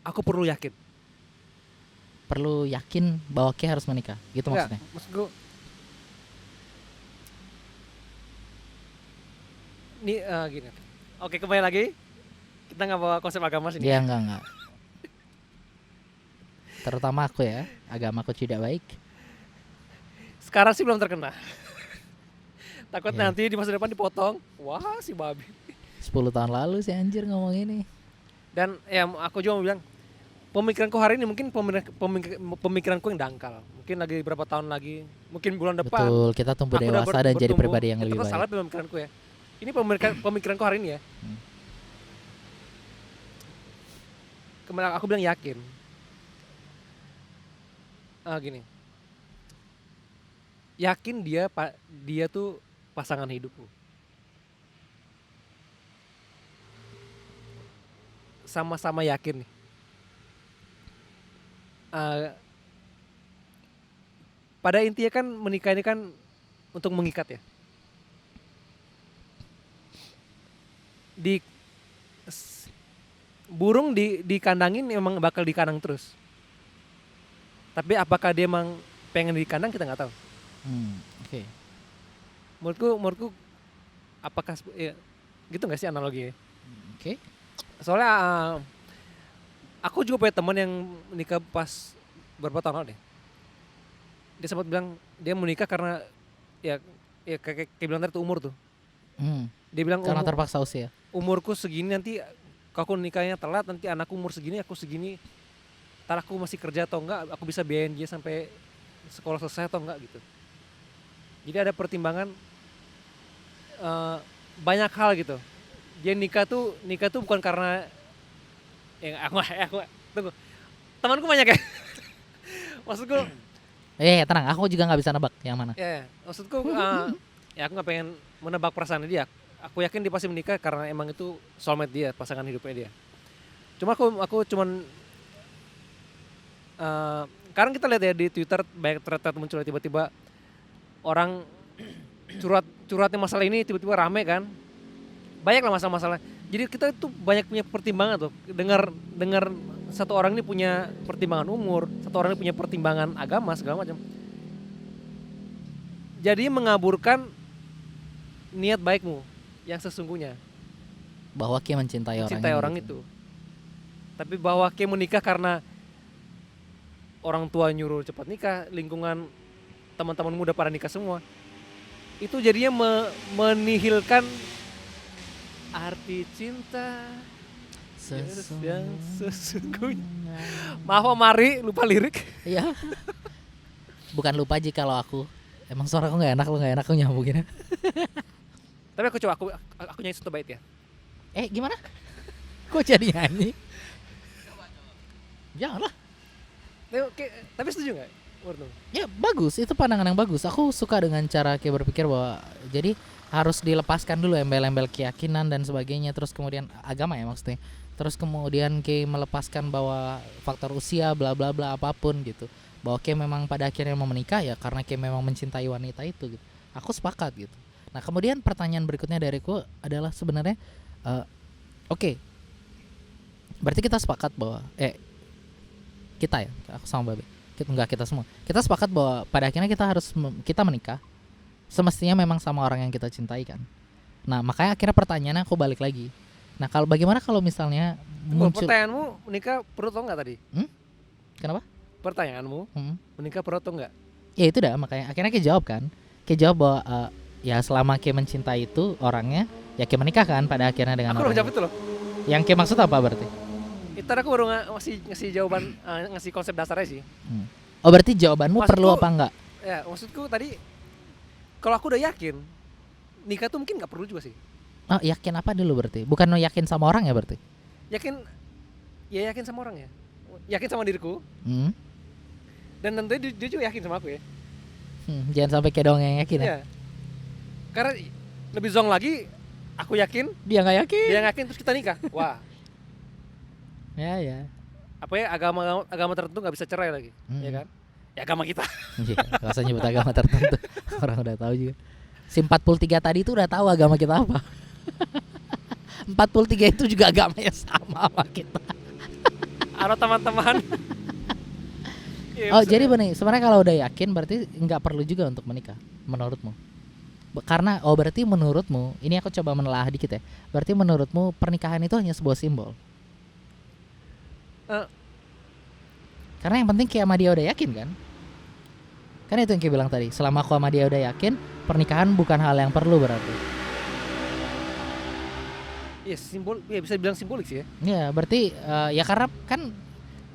Aku perlu yakin. Perlu yakin bahwa kayak harus menikah, gitu Enggak, maksudnya? maksudku ini gini. Oke, kembali lagi. Kita nggak bawa konsep agama sini. Iya enggak. Terutama aku ya, agamaku tidak baik. Sekarang sih belum terkena. Takut Iya. nanti di masa depan dipotong. Wah, si babi. 10 tahun lalu si anjir ngomong ini. Dan ya aku juga mau bilang, pemikiranku hari ini mungkin pemikiranku yang dangkal. Mungkin lagi berapa tahun lagi, mungkin bulan depan. Betul, kita tumbuh aku udah dewasa dan jadi bertumbuh. pribadi yang lebih Itu salah baik. pemikiranku ya. Ini pemikiranku hari ini ya. Kemarin aku bilang yakin. Gini. Yakin dia tuh pasangan hidupku. Sama-sama yakin nih. Pada intinya kan menikah ini kan untuk mengikat ya. Burung dikandangin memang bakal dikandang terus. Tapi apakah dia emang pengen dikandang kita nggak tahu. Oke. Menurutku apakah ya, gitu nggak sih analoginya? Oke. Soalnya aku juga punya teman yang menikah pas berapa tahun lalu deh. Dia sempat bilang dia menikah karena ya kayak bilang tadi tuh umur tuh. Dia bilang Karena terpaksa usia. umurku segini nanti kalau aku nikahnya telat nanti anakku umur segini aku segini. Ntar aku masih kerja atau enggak, aku bisa biayain dia sampai sekolah selesai atau enggak gitu. Jadi ada pertimbangan banyak hal gitu. Dia nikah tuh bukan karena aku tunggu. Temanku banyak ya. Maksudku Tenang, aku juga nggak bisa nebak yang mana. ya, maksudku ya aku nggak pengen menebak perasaan dia. Aku yakin dia pasti menikah karena emang itu soulmate dia, pasangan hidupnya dia. Cuma aku cuman sekarang kita lihat ya di Twitter banyak thread muncul tiba-tiba orang curhatnya masalah ini tiba-tiba rame kan. Banyak lah masalah-masalah. Jadi kita itu banyak punya pertimbangan tuh. Dengar satu orang ini punya pertimbangan umur, satu orang ini punya pertimbangan agama segala macam. Jadi mengaburkan niat baikmu yang sesungguhnya, Bahwa Ki mencintai orang mencintai ini orang gitu. itu. Tapi bahwa Ki menikah karena orang tua nyuruh cepat nikah, lingkungan teman-teman muda pada nikah semua. Itu jadinya menihilkan arti cinta yang sesungguhnya. Maaf Om Mari, lupa lirik. Iya. Bukan lupa Ji kalau aku. Emang suara aku nggak enak, lu nggak enak aku nyambungin. Tapi aku coba aku nyanyi satu bait ya. Gimana? Kok jadi nyanyi? Janganlah. Tapi setuju nggak? Warno? Ya bagus, itu pandangan yang bagus. Aku suka dengan cara kayak berpikir bahwa jadi harus dilepaskan dulu embel-embel keyakinan dan sebagainya, terus kemudian agama ya maksudnya. Terus kemudian kayak melepaskan bahwa faktor usia bla bla bla apapun gitu. Bahwa kayak memang pada akhirnya mau menikah ya karena kayak memang mencintai wanita itu gitu. Aku sepakat gitu. Nah, kemudian pertanyaan berikutnya dariku adalah sebenarnya oke. Berarti kita sepakat bahwa kita ya, aku sama Babe. Kita semua. Kita sepakat bahwa pada akhirnya kita menikah semestinya memang sama orang yang kita cintai kan. Nah, makanya akhirnya pertanyaannya aku balik lagi. Nah, misalnya muncul Pertanyaanmu menikah perlu atau enggak tadi? Kenapa? Pertanyaanmu menikah perlu atau enggak? Ya itu dah makanya akhirnya Ki jawab kan. Ki jawab bahwa ya selama Ki mencintai itu orangnya ya Ki menikah kan pada akhirnya dengan Aku belum orang. jawab itu loh. Yang Ki maksud apa berarti? Itu aku baru ngasih jawaban, ngasih konsep dasarnya sih. Oh, berarti jawabanmu Maksudku- perlu apa enggak? Ya maksudku tadi kalau aku udah yakin nikah tuh mungkin nggak perlu juga sih. Oh, yakin apa dulu berarti? Bukan lo yakin sama orang ya berarti? Yakin sama orang ya. Yakin sama diriku Hmm. dan tentunya dia juga yakin sama aku ya. Jangan sampai kayak doang yang yakin ya. Iya. Karena lebih zong lagi, aku yakin, Dia nggak yakin. dia yakin terus kita nikah. Wah, Ya. apa ya agama tertentu nggak bisa cerai lagi, ya kan? Ya agama kita. Iya, nggak usah nyebut agama tertentu. Orang udah tahu juga. Si 43 tadi itu udah tahu agama kita apa. 43 itu juga agamanya sama kita. Halo teman-teman. Iya, Oh, maksudnya. jadi benih. Sebenarnya kalau udah yakin berarti nggak perlu juga untuk menikah menurutmu? Karena berarti menurutmu, ini aku coba menelaah dikit ya. Berarti menurutmu pernikahan itu hanya sebuah simbol. Eh. Karena yang penting Ki sama dia udah yakin kan? Kan itu yang Ki bilang tadi. Selama aku sama dia udah yakin, pernikahan bukan hal yang perlu berarti. Iya bisa dibilang simbolik sih ya. Ya, berarti ya karena kan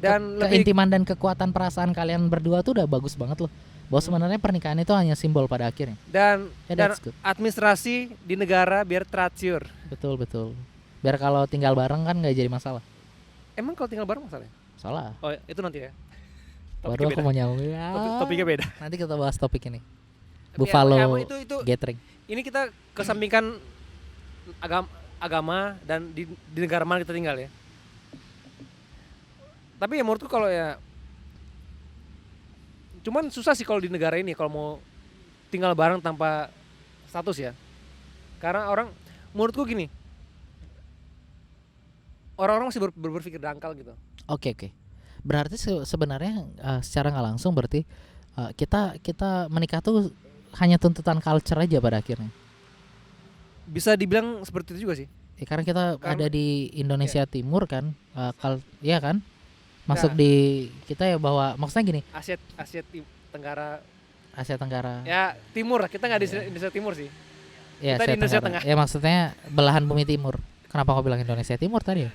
Dan lebih keintiman dan kekuatan perasaan kalian berdua tuh udah bagus banget loh. Bahwa sebenarnya pernikahan itu hanya simbol pada akhirnya. dan Ya, dan that's good. administrasi di negara biar teratur. Betul. Biar kalau tinggal bareng kan nggak jadi masalah. Emang kalau tinggal bareng masalahnya? Salah. Oh itu nanti ya. Baru aku mau nyambung. Ya. Topiknya beda. Nanti kita bahas topik ini. Tapi Buffalo ya, itu Gathering. ini kita kesampingkan agama dan di negara mana kita tinggal ya. Tapi ya menurutku kalau ya cuman susah sih kalau di negara ini kalau mau tinggal bareng tanpa status ya. Karena menurutku gini. Orang-orang masih berpikir dangkal gitu. Oke. Berarti sebenarnya secara nggak langsung berarti kita menikah tuh hanya tuntutan culture aja pada akhirnya. Bisa dibilang seperti itu juga sih. Ya, karena kita Karena- ada di Indonesia Timur kan, iya kan? Masuk Nah. di kita ya bahwa maksudnya gini, Asia Tenggara Asia Tenggara. ya timur lah, kita nggak di Indonesia Timur sih. Ya, kita di Asia Indonesia Tenggara. Tengah. Ya maksudnya belahan bumi timur. Kenapa kau bilang Indonesia Timur tadi ya?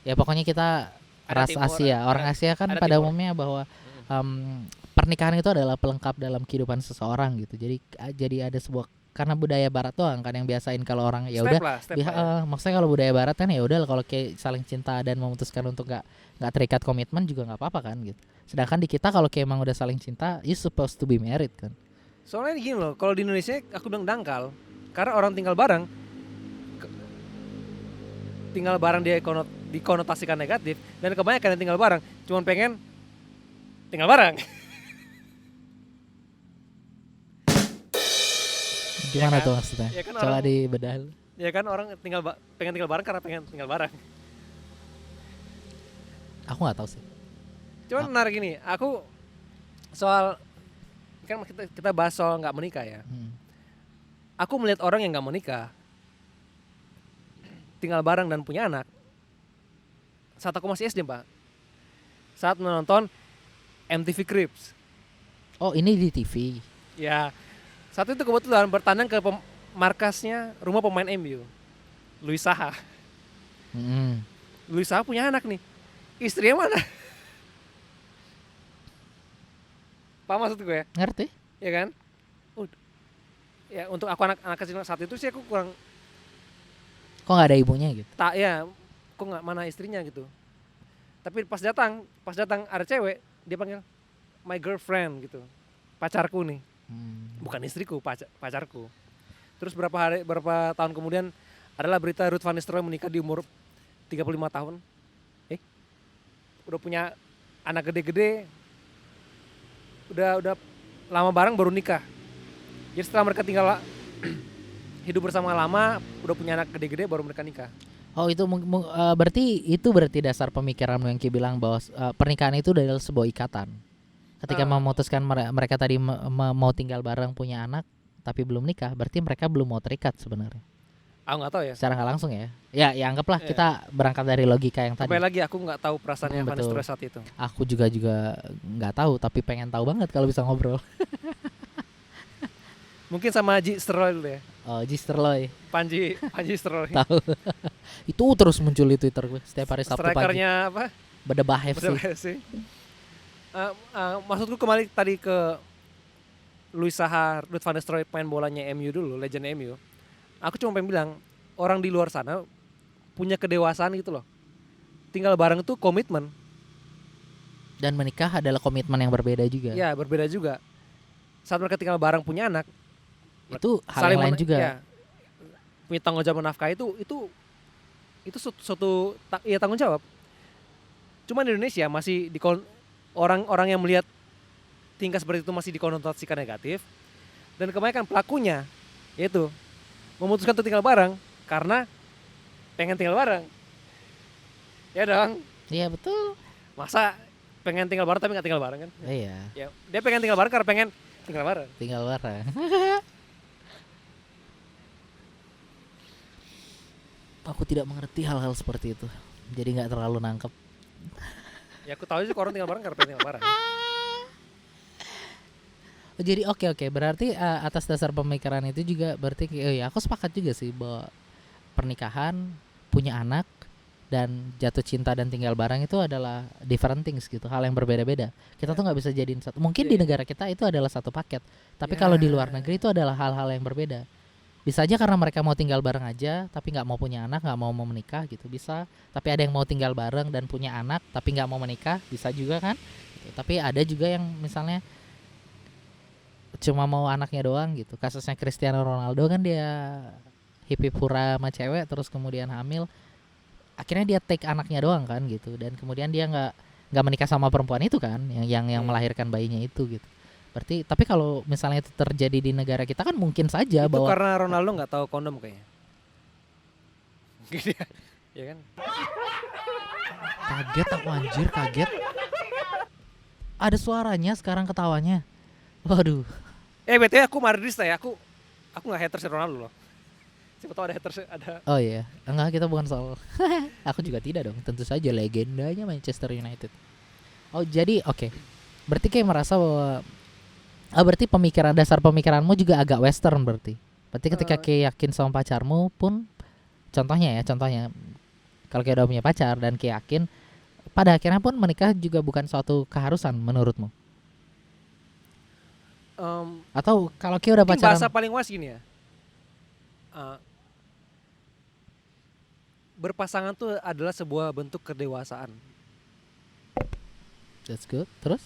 Ya pokoknya kita Ada ras timur, Asia. Orang ada- Asia kan ada pada timur. umumnya bahwa pernikahan itu adalah pelengkap dalam kehidupan seseorang gitu. Jadi ada sebuah karena budaya barat doang kan yang biasain kalau orang ya udah Step lah ya. maksudnya kalau budaya barat kan ya udah kalau kayak saling cinta dan memutuskan untuk nggak terikat komitmen juga nggak apa-apa kan gitu. Sedangkan di kita kalau kayak emang udah saling cinta, you supposed to be married kan. Soalnya gini loh, kalau di Indonesia aku bilang dangkal karena orang tinggal bareng dia dikonotasikan negatif, dan kebanyakan yang tinggal bareng cuma pengen tinggal bareng. Gimana kan? tuh maksudnya? Ya kan Coba orang- dibedah. Ya kan orang pengen tinggal bareng karena pengen tinggal bareng. Aku nggak tahu sih. Cuman menarik gini, aku soal kan kita bahas soal nggak menikah ya. Aku melihat orang yang nggak menikah, tinggal bareng dan punya anak. Saat aku masih SD, Pak. Saat menonton MTV Cribs. Oh, ini di TV. Ya, saat itu kebetulan bertandang ke markasnya rumah pemain MU, Louis Saha. Mm. Louis Saha punya anak nih. Istrinya mana? Paham maksud gue? Ngerti? Ya kan? Ya untuk aku anak kecil saat itu sih aku kurang Kok nggak ada ibunya gitu? tak ya, kok nggak mana istrinya gitu. Tapi pas datang ada cewek, dia panggil my girlfriend gitu, pacarku nih, bukan istriku, pacarku. Terus berapa tahun kemudian adalah berita Ruth Van Nistelrooy menikah di umur 35 tahun. Udah punya anak gede-gede, udah lama bareng baru nikah. Jadi setelah mereka tinggal hidup bersama lama, udah punya anak gede-gede baru mereka nikah. Oh, itu berarti dasar pemikiranmu yang Ki bilang bahwa pernikahan itu adalah sebuah ikatan. Ketika memutuskan mereka tadi mau tinggal bareng punya anak tapi belum nikah, berarti mereka belum mau terikat sebenarnya. Aku nggak tahu ya. Secara nggak langsung ya. Ya anggaplah kita berangkat dari logika yang tadi. Sampai lagi aku nggak tahu perasaannya Van Betul. Nistelrooy saat itu. Aku juga nggak tahu, tapi pengen tahu banget kalau bisa ngobrol. Mungkin sama Ji Sterloy dulu ya. Oh, Jisterloy. Panji Sterloy. Tahu. Itu terus muncul di Twitter gue setiap hari Sabtu pagi. Strikernya apa? Bedebah FC. Betul sih. Maksudku kembali tadi ke Louis Saha, Ruud van Nistelrooy pemain bolanya MU dulu, legend MU. Aku cuma pengen bilang, orang di luar sana punya kedewasaan gitu loh. Tinggal bareng itu komitmen. Dan menikah adalah komitmen yang berbeda juga. Ya, berbeda juga. Saat mereka tinggal bareng punya anak, Itu hal yang lain juga. ya, punya tanggung jawab menafkahi itu suatu tanggung jawab. Cuma di Indonesia masih orang-orang yang melihat tingkah seperti itu masih dikonotasikan negatif, dan kebanyakan pelakunya yaitu memutuskan untuk tinggal bareng karena pengen tinggal bareng. Ya dong, Iya betul. masa pengen tinggal bareng tapi nggak tinggal bareng kan? Iya, Ya, dia pengen tinggal bareng karena pengen tinggal bareng. tinggal bareng. Aku tidak mengerti hal-hal seperti itu. Jadi nggak terlalu nangkep. Ya aku tahu aja kok orang tinggal bareng karena pengen tinggal bareng. Oh, jadi oke, berarti atas dasar pemikiran itu juga berarti ya aku sepakat juga sih bahwa pernikahan, punya anak, dan jatuh cinta dan tinggal bareng itu adalah different things gitu, hal yang berbeda-beda. Kita tuh nggak bisa jadiin satu. Mungkin di negara kita itu adalah satu paket, tapi kalau di luar negeri itu adalah hal-hal yang berbeda. Bisa aja karena mereka mau tinggal bareng aja, tapi nggak mau punya anak, nggak mau menikah gitu, bisa. Tapi ada yang mau tinggal bareng dan punya anak, tapi nggak mau menikah, bisa juga kan? Gitu. Tapi ada juga yang misalnya cuma mau anaknya doang gitu. Kasusnya Cristiano Ronaldo kan dia hip hura sama cewek, terus kemudian hamil. Akhirnya dia take anaknya doang kan gitu, dan kemudian dia nggak menikah sama perempuan itu kan, yang melahirkan bayinya itu gitu. Berarti tapi kalau misalnya itu terjadi di negara kita kan mungkin saja Itu bahwa karena Ronaldo nggak tahu kondom kayaknya. Gitu ya kan? kaget aku anjir, kaget. Ada suaranya sekarang ketawanya. Waduh. BTW aku Madridista ya, aku nggak haters Ronaldo loh. Siapa tahu ada haters ada. Oh iya, enggak, kita bukan soal. Aku juga tidak dong, tentu saja legendanya Manchester United. Oh jadi oke. Berarti kayak merasa bahwa berarti dasar pemikiranmu juga agak western berarti. Berarti ketika kayak yakin sama pacarmu pun, contohnya kalau kayak udah punya pacar dan kayak yakin, pada akhirnya pun menikah juga bukan suatu keharusan menurutmu. Atau kalau kayak udah Mungkin pacaran, bahasa paling was gini ya. Berpasangan tuh adalah sebuah bentuk kedewasaan. that's good. Terus?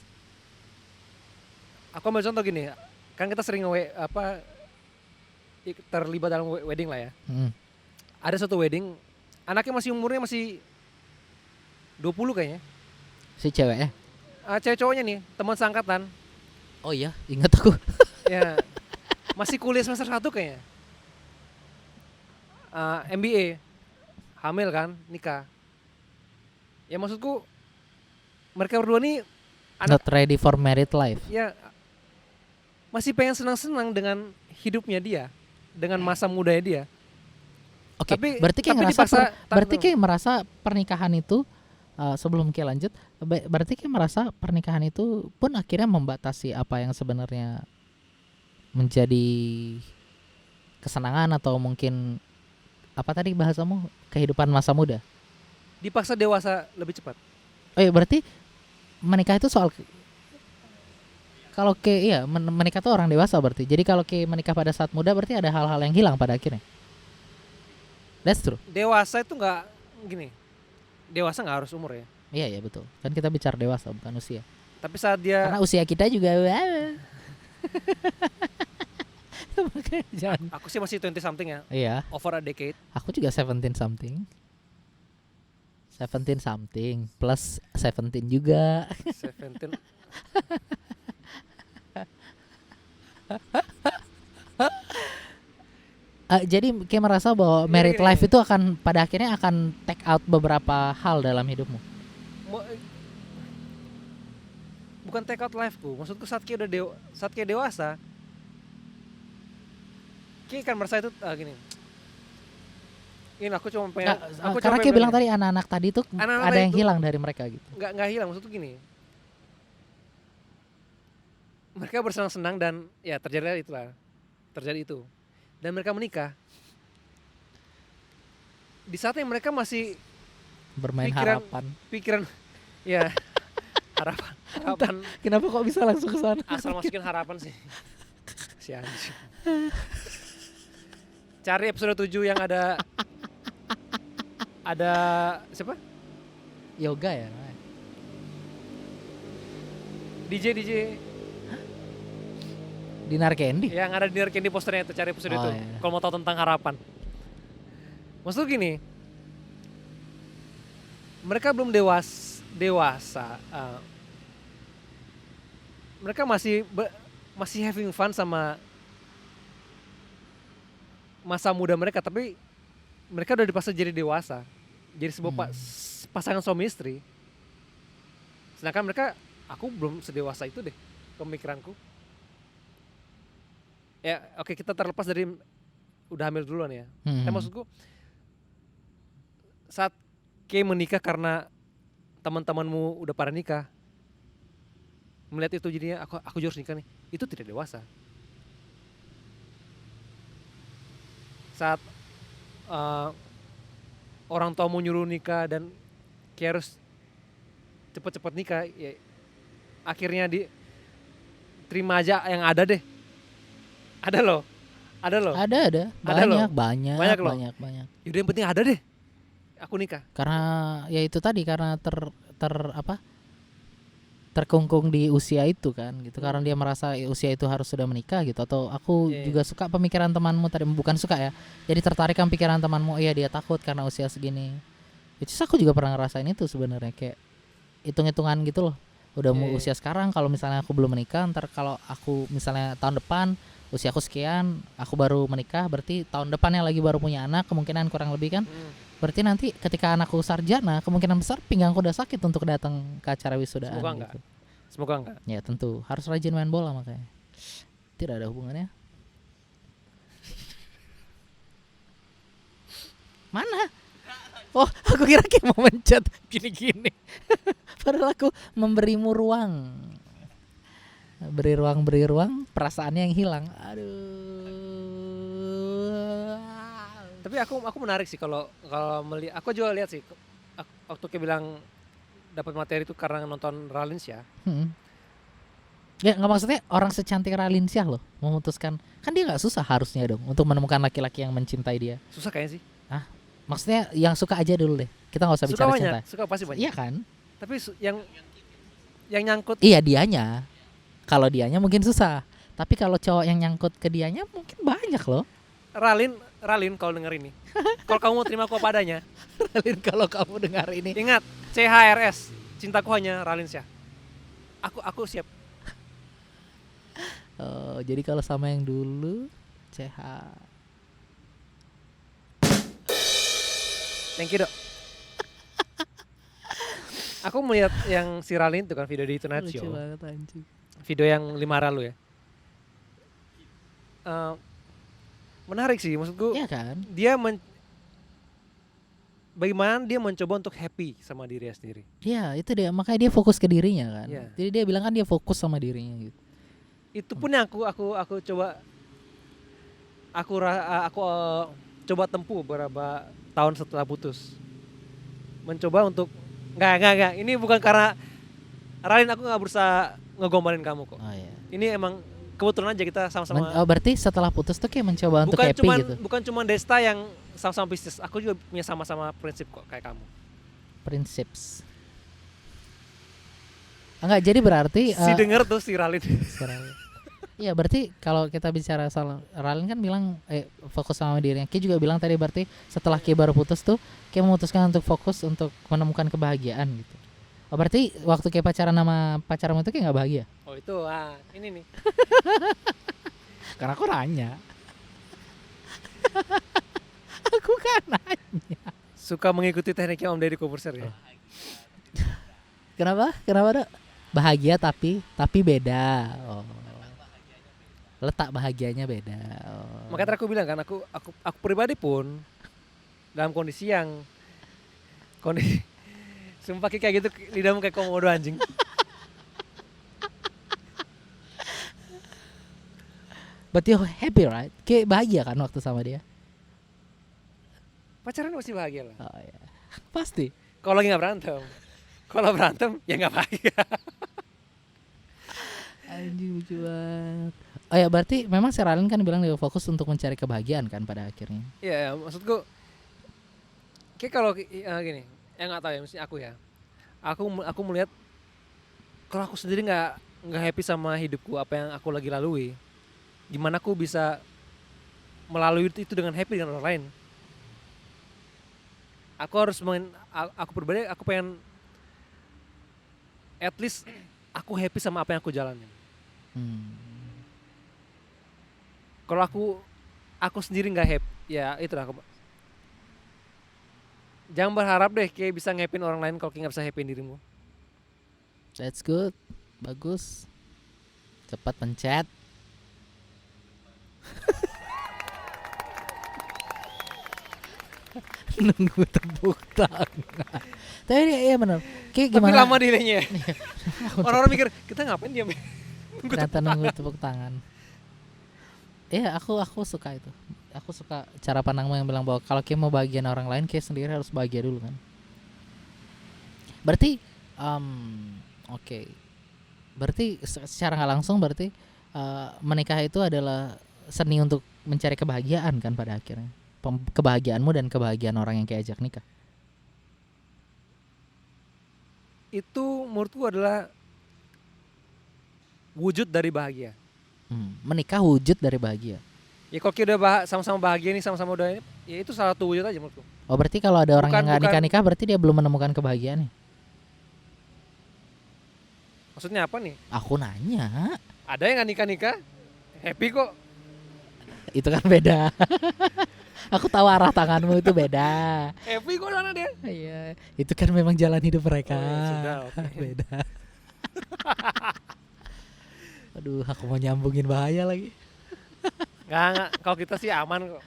Aku ambil contoh gini, kan kita sering terlibat dalam wedding lah ya. Mm. Ada satu wedding, anaknya umurnya masih 20 kayaknya. Si cewek ya? Cewek cowoknya nih, teman seangkatan. Oh iya, ingat aku. Ya. Masih kuliah semester 1 kayaknya. MBA. Hamil kan, nikah. Ya maksudku mereka berdua nih Not ready for married life. ya masih pengen senang-senang dengan hidupnya dia, dengan masa mudanya dia. Oke, Tapi- berarti kayak tapi ngerasa dipaksa- berarti kayak merasa pernikahan itu sebelum kayak lanjut, berarti kayak merasa pernikahan itu pun akhirnya membatasi apa yang sebenarnya menjadi kesenangan atau mungkin apa tadi bahasamu kehidupan masa muda. Dipaksa dewasa lebih cepat. Oh iya, berarti menikah itu soal kalau menikah tuh orang dewasa berarti. Jadi kalau menikah pada saat muda berarti ada hal-hal yang hilang pada akhirnya. That's true. Dewasa itu nggak gini. Dewasa nggak harus umur ya. Iya betul. Kan kita bicara dewasa bukan usia. Tapi saat dia Karena usia kita juga makanya jangan. aku sih masih 20 something ya, Iya, over a decade. aku juga 17 something. 17 something plus 17 juga. 17. Jadi kayak merasa bahwa Gini, married gini. life itu akan pada akhirnya akan take out beberapa hal dalam hidupmu. Bukan take out life-ku. Maksudku saat Ki udah saat Ki dewasa, Ki kan merasa itu gini. Ini aku cuma pengen Karena kayak bilang tadi anak-anak tadi tuh Anak-anak ada tadi yang tuh- hilang dari mereka gitu. nggak hilang, maksudku gini. Mereka bersenang-senang dan ya terjadi itu. Dan mereka menikah. Di saat yang mereka masih Bermain Pikiran- harapan. pikiran ya harapan Kenapa kok bisa langsung ke sana? asal masukin harapan sih. Si anjing. Cari episode 7 yang ada siapa? Yoga ya. DJ Dinar Candy. yang ada di Dinner Candy posternya itu, cari episode Oh, itu. iya. Kalau mau tahu tentang harapan. Maksud gini, mereka belum dewasa. Mereka masih having fun sama masa muda mereka, tapi mereka udah dipaksa jadi dewasa, jadi sebuah pasangan suami istri. Sedangkan aku belum sedewasa itu deh pemikiranku. Ya oke, kita terlepas dari udah hamil duluan ya. Hmm. Tapi maksudku saat Kay menikah karena teman-temanmu udah pada nikah, melihat itu jadinya aku juga harus nikah nih, itu tidak dewasa. Saat orang tua mau nyuruh nikah dan Kay harus cepet-cepet nikah, ya akhirnya terima aja yang ada deh. Ada loh. Ada Ada loh. banyak Banyak loh. banyak. Yaudah yang penting ada deh. Aku nikah. Karena ya itu tadi karena terkungkung di usia itu kan gitu. Karena dia merasa usia itu harus sudah menikah gitu. Atau aku Iya. juga suka pemikiran temanmu tadi, bukan suka ya. Jadi tertarik kan pikiran temanmu, iya dia takut karena usia segini. Itu aku juga pernah ngerasain itu sebenarnya, kayak hitung-hitungan gitu loh. Udah mau Iya. usia sekarang, kalau misalnya aku belum menikah, ntar kalau aku misalnya tahun depan usia aku sekian, aku baru menikah, berarti tahun depannya lagi baru punya anak, kemungkinan kurang lebih kan. Berarti nanti ketika anakku sarjana, kemungkinan besar pinggangku udah sakit untuk datang ke acara wisudaan. Semoga enggak. Gitu. Semoga enggak. Ya tentu harus rajin main bola makanya. Tidak ada hubungannya. Mana? Oh, aku kira kayak mau mencet gini-gini. Padahal aku memberimu ruang. Beri ruang, perasaannya yang hilang. Aduh. Tapi aku menarik sih kalau melihat. Aku juga lihat sih waktu Kay bilang dapat materi itu karena nonton Ralinsyah. Ya nggak, maksudnya orang secantik Ralinsyah loh memutuskan, kan dia nggak susah harusnya dong untuk menemukan laki-laki yang mencintai dia. Susah kayaknya sih. Maksudnya yang suka aja dulu deh, kita nggak usah Suka bicara banyak, cinta. suka pasti banyak. Iya kan? Tapi yang nyangkut Iya dianya. Kalau dianya mungkin susah, tapi kalau cowok yang nyangkut ke dianya mungkin banyak loh. Ralin kalau denger ini. Kalau kamu mau terima aku apa adanya, Ralin, kalau kamu dengar ini. ingat CHRS, cintaku hanya Ralin Syah. Aku siap. Oh, jadi kalau sama yang dulu CH. Thank you, Dok. Aku melihat yang si Ralin itu kan video di Tonight Lucu Show. banget anjing. Video yang 5 hari lalu ya. Menarik sih maksudku. Iya kan? Dia bagaimana dia mencoba untuk happy sama dirinya sendiri. Iya, itu dia, makanya dia fokus ke dirinya kan. Iya. Jadi dia bilang kan dia fokus sama dirinya gitu. Itu pun yang aku coba coba tempuh beberapa tahun setelah putus. Mencoba untuk enggak. Ini bukan karena Ralin, aku nggak berusaha ngegombalin kamu kok. Oh iya. Ini emang kebetulan aja kita sama-sama. Oh, berarti setelah putus tuh kayak mencoba untuk happy gitu. Bukan cuman Desta yang sama-sama bisnis. Aku juga punya sama-sama prinsip kok kayak kamu. Prinsip. Enggak, jadi berarti Si denger tuh si Ralin. Iya, berarti kalau kita bicara soal Ralin kan bilang fokus sama dirinya. Ki juga bilang tadi berarti setelah Ki baru putus tuh Ki memutuskan untuk fokus untuk menemukan kebahagiaan gitu. Oh, berarti waktu Ki pacaran sama pacarmu itu Ki nggak bahagia? Oh itu, ini nih. Karena aku nanya. Aku kan nanya. Suka mengikuti tekniknya Om Deddy Corbuzier ya. Kenapa? Kenapa, Dok? Bahagia tapi beda. Oh. Letak bahagianya beda. Oh. Makanya tadi aku bilang kan, aku pribadi pun dalam kondisi sumpah Ki, kayak gitu lidahmu kayak komodo anjing. But you happy right? Kayak bahagia kan waktu sama dia? Pacaran pasti bahagia lah. Oh ya. Pasti. Kalau lagi nggak berantem. Kalau berantem ya nggak bahagia. Anjing, lucu banget. Oh ya, berarti memang si Ralin kan bilang dia fokus untuk mencari kebahagiaan kan pada akhirnya. Iya, maksudku kayak kalau gini, nggak tahu ya, mesti aku ya. Aku melihat kalau aku sendiri nggak happy sama hidupku, apa yang aku lagi lalui, gimana aku bisa melalui itu dengan happy dengan orang lain. Aku harus aku pribadi aku pengen at least aku happy sama apa yang aku jalanin. Kalau aku sendiri nggak happy, ya itu lah. Jangan berharap deh kayak bisa ngepin orang lain kalau kayak nggak bisa happyin dirimu. That's good. Bagus. Cepat pencet. Nunggu tepuk tangan. Tapi iya benar. Kayak Tapi gimana? lama delaynya. Orang-orang mikir kita ngapain diam? Ternyata nunggu tepuk tangan. Iya, aku suka itu. Aku suka cara pandangmu yang bilang bahwa kalau Kim mau bahagian orang lain, Kim sendiri harus bahagia dulu kan. Berarti, oke. Berarti secara nggak langsung berarti menikah itu adalah seni untuk mencari kebahagiaan kan pada akhirnya. Kebahagiaanmu dan kebahagiaan orang yang kayak ajak nikah. Itu menurutku adalah wujud dari bahagia. Menikah wujud dari bahagia. Ya kalau kita udah sama-sama bahagia nih, sama-sama udah ini, ya itu salah satu wujud aja menurutku. Oh, berarti kalau ada orang yang nggak Bukan- nikah-nikah berarti dia belum menemukan kebahagiaan nih. Maksudnya apa nih? Aku nanya. Ada yang nggak nikah-nikah, happy kok. Itu kan beda. Aku tahu arah tanganmu itu beda. Happy kok sana dia. Iya, itu kan memang jalan hidup mereka. Oh, ya sudah, oke. Beda. Aduh, aku mau nyambungin bahaya lagi. Nggak. Kalau kita sih aman kok.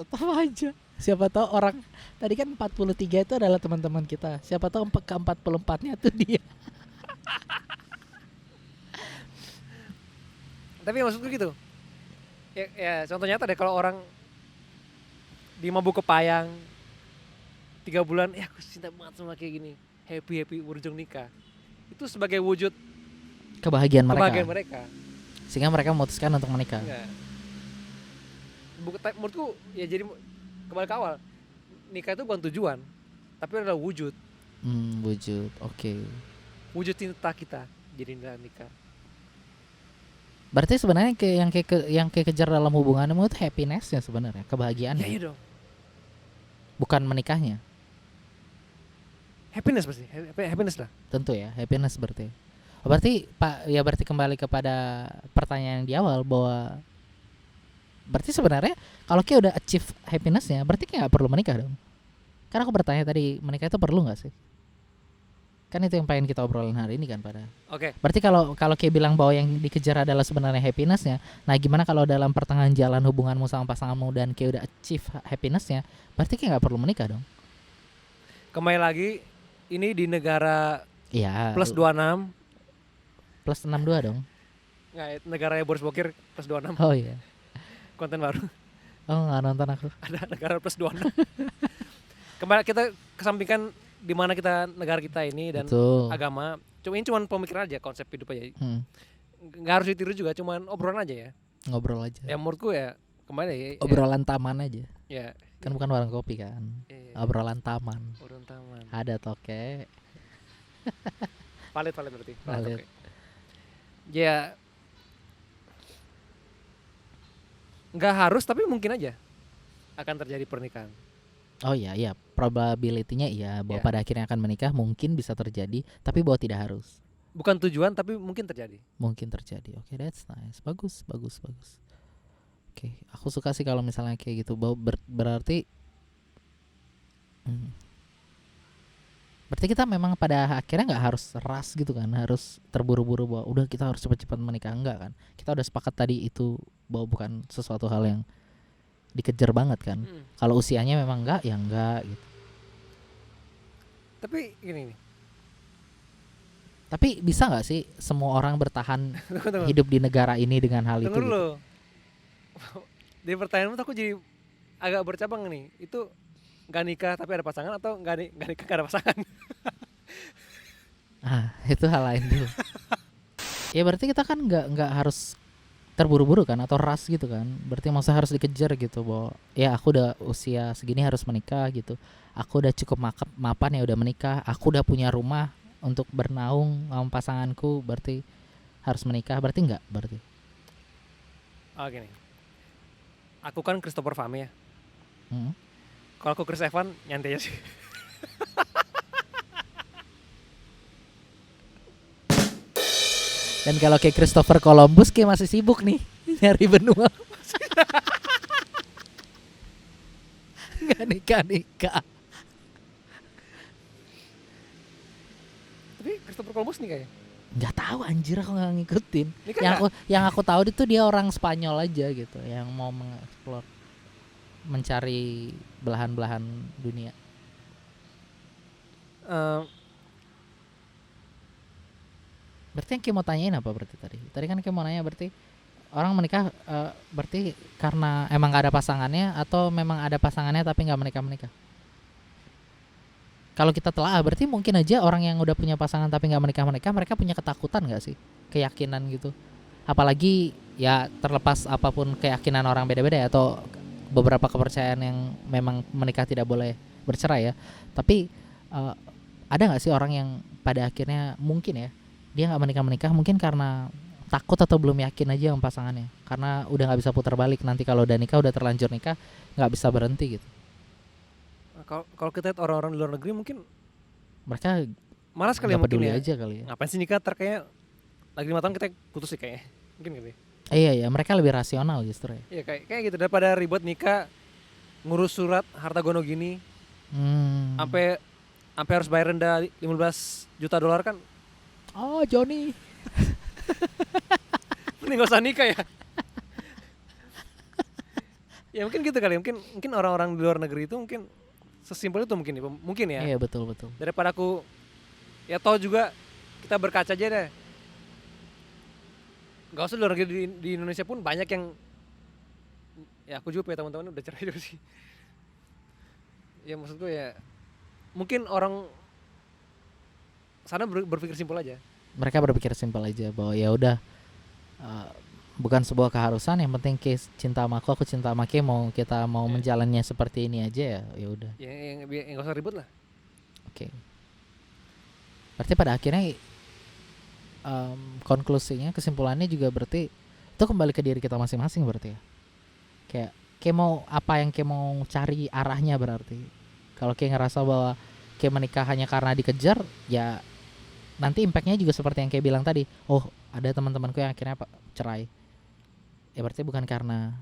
Tetap aja. Siapa tahu orang tadi kan 43 itu adalah teman-teman kita. Siapa tahu ke 44-nya tuh dia. Tapi maksudku gitu. Ya contoh nyata deh kalau orang di Mabuk Kepayang 3 bulan, ya aku cinta banget sama kayak gini, happy berujung nikah. Itu sebagai wujud Kebahagiaan mereka. kebahagiaan mereka. Sehingga mereka memutuskan untuk menikah. Enggak. Menurutku ya jadi kembali ke awal. Nikah itu bukan tujuan, tapi adalah wujud. Wujud. Oke. Wujud cinta kita jadi nikah. Berarti sebenarnya yang kayak kejar dalam hubunganmu itu happiness ya sebenarnya, kebahagiaan. Ya Ya? iya dong. bukan menikahnya. Happiness pasti, happiness lah. Tentu ya, happiness berarti. Oh, berarti Pak ya berarti kembali kepada pertanyaan yang di awal bahwa berarti sebenarnya kalau kayak udah achieve happinessnya berarti kayak nggak perlu menikah dong. Karena aku bertanya tadi menikah itu perlu nggak sih? Kan itu yang pengen kita obrolin hari ini kan pada. Oke. Berarti kalau kayak bilang bahwa yang dikejar adalah sebenarnya happinessnya, nah gimana kalau dalam pertengahan jalan hubunganmu sama pasanganmu dan kayak udah achieve happinessnya, berarti kayak nggak perlu menikah dong? Kembali lagi ini di negara Iya. plus 26. Plus 62 dong. Nggak, negaranya Boris Bokir plus 26. Oh iya. Konten baru. Oh nggak nonton aku. Ada negara plus 26. Kembali kita kesampingkan di mana kita negara kita ini dan Betul. agama. Ini cuman pemikiran aja, konsep hidup aja. Nggak harus ditiru juga, cuman obrolan aja ya. Ngobrol aja. Ya menurutku ya kembali ya. Obrolan taman aja. Ya. Kan bukan warung kopi kan. Iya. Obrolan taman. Obrolan taman. Ada toke. Valid berarti. Valid. Oke. Ya. Nggak harus tapi mungkin aja akan terjadi pernikahan. Oh iya iya, probability-nya iya bahwa Iya. pada akhirnya akan menikah mungkin bisa terjadi, tapi bahwa tidak harus. Bukan tujuan tapi mungkin terjadi. Mungkin terjadi. Oke, that's nice. Bagus. Oke, aku suka sih kalau misalnya kayak gitu. Bahwa berarti berarti kita memang pada akhirnya nggak harus rush gitu kan, harus terburu-buru bahwa udah kita harus cepat-cepat menikah, enggak kan? Kita udah sepakat tadi itu bahwa bukan sesuatu hal yang dikejar banget kan. Kalau usianya memang enggak ya enggak gitu. Tapi gini nih. Tapi bisa nggak sih semua orang bertahan Tunggu. hidup di negara ini dengan hal itu? Tunggu Gitu? dulu. Dari pertanyaanmu tuh aku jadi agak bercabang nih. Itu nggak nikah tapi ada pasangan atau nggak nikah nggak ada pasangan? Ah, itu hal lain dulu. Ya berarti kita kan nggak harus terburu-buru kan atau rush gitu kan. Berarti maksudnya harus dikejar gitu bahwa ya aku udah usia segini harus menikah gitu. Aku udah cukup mapan ya udah menikah. Aku udah punya rumah untuk bernaung sama pasanganku, berarti harus menikah. Berarti enggak berarti. Oh gini. Aku kan Christopher Fahmi ya. Hmm. Kalau aku Chris Evan nyantai aja sih. Dan kalau kayak Christopher Columbus kayak masih sibuk nih nyari benua. Nggak nikah. Tapi Christopher Columbus nih kayaknya. Nggak tahu anjir, aku nggak ngikutin. Nikah Yang aku tahu itu dia orang Spanyol aja gitu, yang mau mengeksplor, mencari belahan-belahan dunia. Berarti yang Kim mau tanyain apa berarti tadi? Tadi kan Kim mau nanya berarti orang menikah berarti karena emang gak ada pasangannya atau memang ada pasangannya tapi nggak menikah. Kalau kita telah berarti mungkin aja orang yang udah punya pasangan tapi nggak menikah mereka punya ketakutan nggak sih, keyakinan gitu. Apalagi ya terlepas apapun keyakinan orang beda-beda ya, atau beberapa kepercayaan yang memang menikah tidak boleh bercerai ya. Tapi ada nggak sih orang yang pada akhirnya mungkin ya dia nggak menikah mungkin karena takut atau belum yakin aja sama pasangannya, karena udah nggak bisa putar balik, nanti kalau udah nikah udah terlanjur nikah nggak bisa berhenti gitu. Kalau kita lihat orang-orang di luar negeri mungkin Mereka malas kali ya nggak mungkin peduli ya. aja kali ya. Ngapain sih nikah, kayaknya lagi 5 tahun kita putus sih kayaknya. Mungkin gitu ya. Iya mereka lebih rasional justru ya. Iya kayak gitu, daripada ribet nikah ngurus surat harta gono gini sampai harus bayar denda $15 juta kan. Oh Johnny. Mending gak usah nikah ya. Ya mungkin gitu kali, mungkin orang-orang di luar negeri itu mungkin sesimpel itu mungkin ya. Iya betul. Daripada aku ya tahu juga, kita berkaca aja deh. Gak usah di luar negeri, di Indonesia pun banyak yang ya aku juga punya teman-teman udah cerai juga sih. Ya maksud gue ya mungkin orang sana berpikir simpel aja. Mereka berpikir simpel aja bahwa ya udah bukan sebuah keharusan, yang penting Kay cinta sama aku cinta sama Kay, kita mau menjalannya seperti ini aja ya udah. Ya yang gak usah ribut lah. Oke. Berarti pada akhirnya konklusinya, kesimpulannya juga berarti itu kembali ke diri kita masing-masing berarti ya. Kayak mau apa yang Kay mau cari arahnya berarti. Kalau kayak ngerasa bahwa kayak menikah hanya karena dikejar, ya nanti impactnya juga seperti yang kayak bilang tadi. Oh, ada teman-temanku yang akhirnya cerai. Ya berarti bukan karena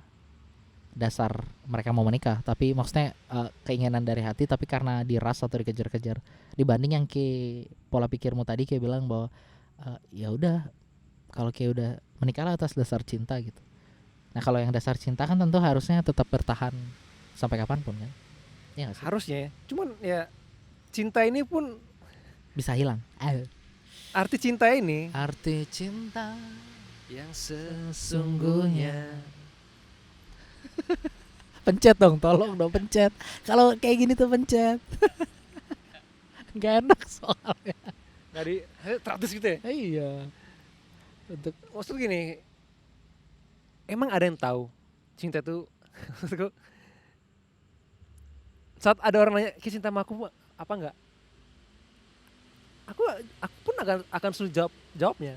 dasar mereka mau menikah, tapi maksudnya keinginan dari hati, tapi karena diras atau dikejar-kejar. Dibanding yang kayak pola pikirmu tadi kayak bilang bahwa ya udah, kalau kayak udah menikahlah atas dasar cinta gitu. Nah kalau yang dasar cinta kan tentu harusnya tetap bertahan sampai kapanpun kan. Iya nggak sih? Harusnya ya. Cuman ya cinta ini pun Bisa hilang. arti cinta ini Arti cinta yang sesungguhnya. Pencet dong, tolong dong pencet. Kalau kayak gini tuh pencet. Gak enak soalnya. dari teratus gitu ya. Iya. Untuk Maksud gini, emang ada yang tahu cinta itu maksudku, saat ada orang nanya "Ki, cinta sama aku apa enggak?" Aku pun akan sulit jawabnya.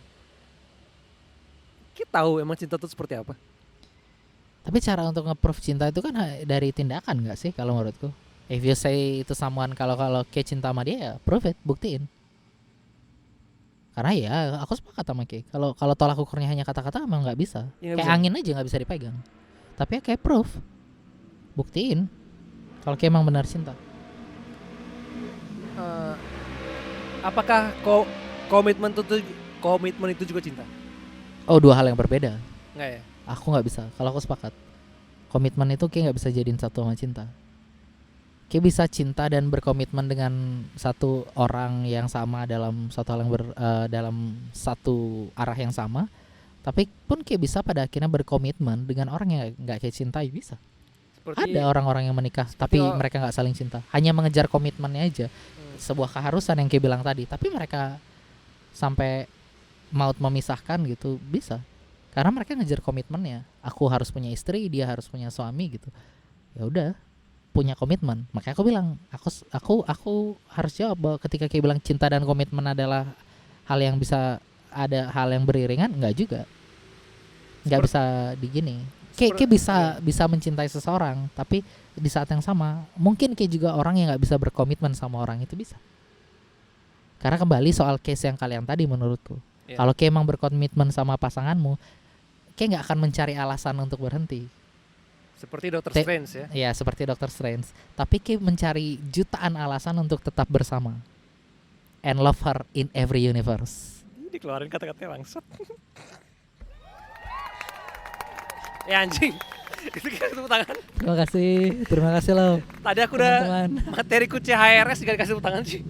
Kita tahu emang cinta itu seperti apa. Tapi cara untuk nge-proof cinta itu kan dari tindakan nggak sih kalau menurutku. If you say itu someone, kalau kayak cinta sama dia ya prove it, buktiin. Karena ya aku sepakat sama Kay. Kalau tolak ukurnya hanya kata-kata emang nggak bisa. Ya, nggak Kayak bisa. angin aja nggak bisa dipegang. Tapi ya kayak proof, buktiin. Kalau kayak emang benar cinta. Apakah komitmen itu juga cinta? Oh, dua hal yang berbeda. Enggak ya? Aku nggak bisa. Kalau aku sepakat, komitmen itu kayak nggak bisa jadiin satu sama cinta. Kayak bisa cinta dan berkomitmen dengan satu orang yang sama dalam satu hal yang dalam satu arah yang sama. Tapi pun kayak bisa pada akhirnya berkomitmen dengan orang yang nggak kayak cintai, bisa. Seperti Ada orang-orang yang menikah tapi o- mereka nggak saling cinta, hanya mengejar komitmennya aja. Sebuah keharusan yang kayak bilang tadi, tapi mereka sampai maut memisahkan gitu, bisa. Karena mereka ngejar komitmennya. Aku harus punya istri, dia harus punya suami gitu. Ya udah, punya komitmen. Makanya aku bilang, aku harus jawab bahwa ketika kayak bilang cinta dan komitmen adalah hal yang bisa, ada hal yang beriringan, enggak juga. Enggak bisa digini. Kayak bisa mencintai seseorang, tapi di saat yang sama mungkin kayak juga orang yang nggak bisa berkomitmen sama orang itu bisa. Karena kembali soal case yang kalian tadi menurutku, Iya. kalau kayak emang berkomitmen sama pasanganmu, kayak nggak akan mencari alasan untuk berhenti. seperti Dr. Te- Strange ya. Ya seperti Dr. Strange, tapi kayak mencari jutaan alasan untuk tetap bersama and love her in every universe. Dikeluarin kata-katanya langsung. Ya anjing. Itu kita tepuk tangan. Terima kasih loh Tadi aku udah teman-teman. materiku CHRS juga dikasih tepuk tangan sih.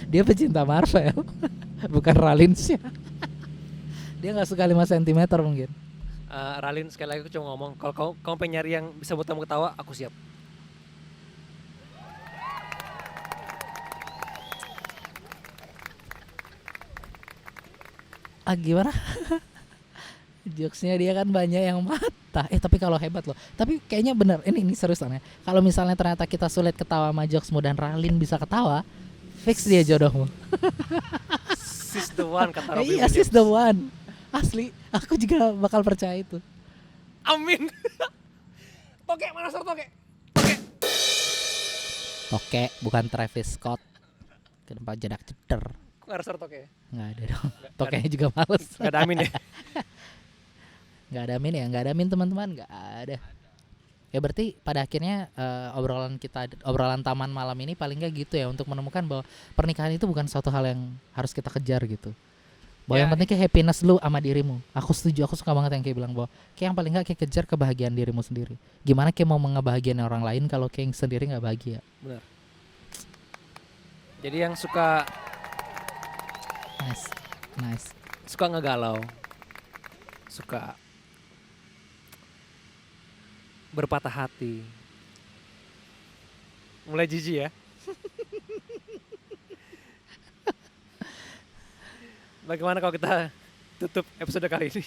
Dia pecinta Marvel, bukan Ralinsya. Dia nggak suka 5 cm mungkin. Ralin, sekali lagi aku cuma ngomong, kalau kamu pengen nyari yang bisa buat kamu ketawa, aku siap. Gimana? Jokesnya dia kan banyak yang mata. Tapi kalau hebat loh. Tapi kayaknya bener. Ini seriusan ya. Kalau misalnya ternyata kita sulit ketawa sama jokesmu dan Ralin bisa ketawa, fix dia jodohmu. She's the one, kata Robin Iya, she's Williams. the one. Asli, aku juga bakal percaya itu. Amin. Toke, mana suara toke? Toke, bukan Travis Scott. Kenapa jedak jeder? Kok gak ada suara toke? Nggak ada dong. Tokenya juga males. Gak ada amin ya? Nggak ada amin ya, nggak ada amin teman-teman, nggak ada. Ya berarti pada akhirnya obrolan taman malam ini paling nggak gitu ya, untuk menemukan bahwa pernikahan itu bukan suatu hal yang harus kita kejar gitu. Bahwa Ya. yang penting kayak happiness lu sama dirimu. Aku setuju, aku suka banget yang kayak bilang bahwa kayak yang paling nggak kayak kejar kebahagiaan dirimu sendiri. Gimana kayak mau ngebahagiain orang lain kalau kayak yang sendiri nggak bahagia. Benar. Jadi yang suka Nice. ngegalau, suka berpatah hati, mulai jijik ya. Bagaimana kalau kita tutup episode kali ini?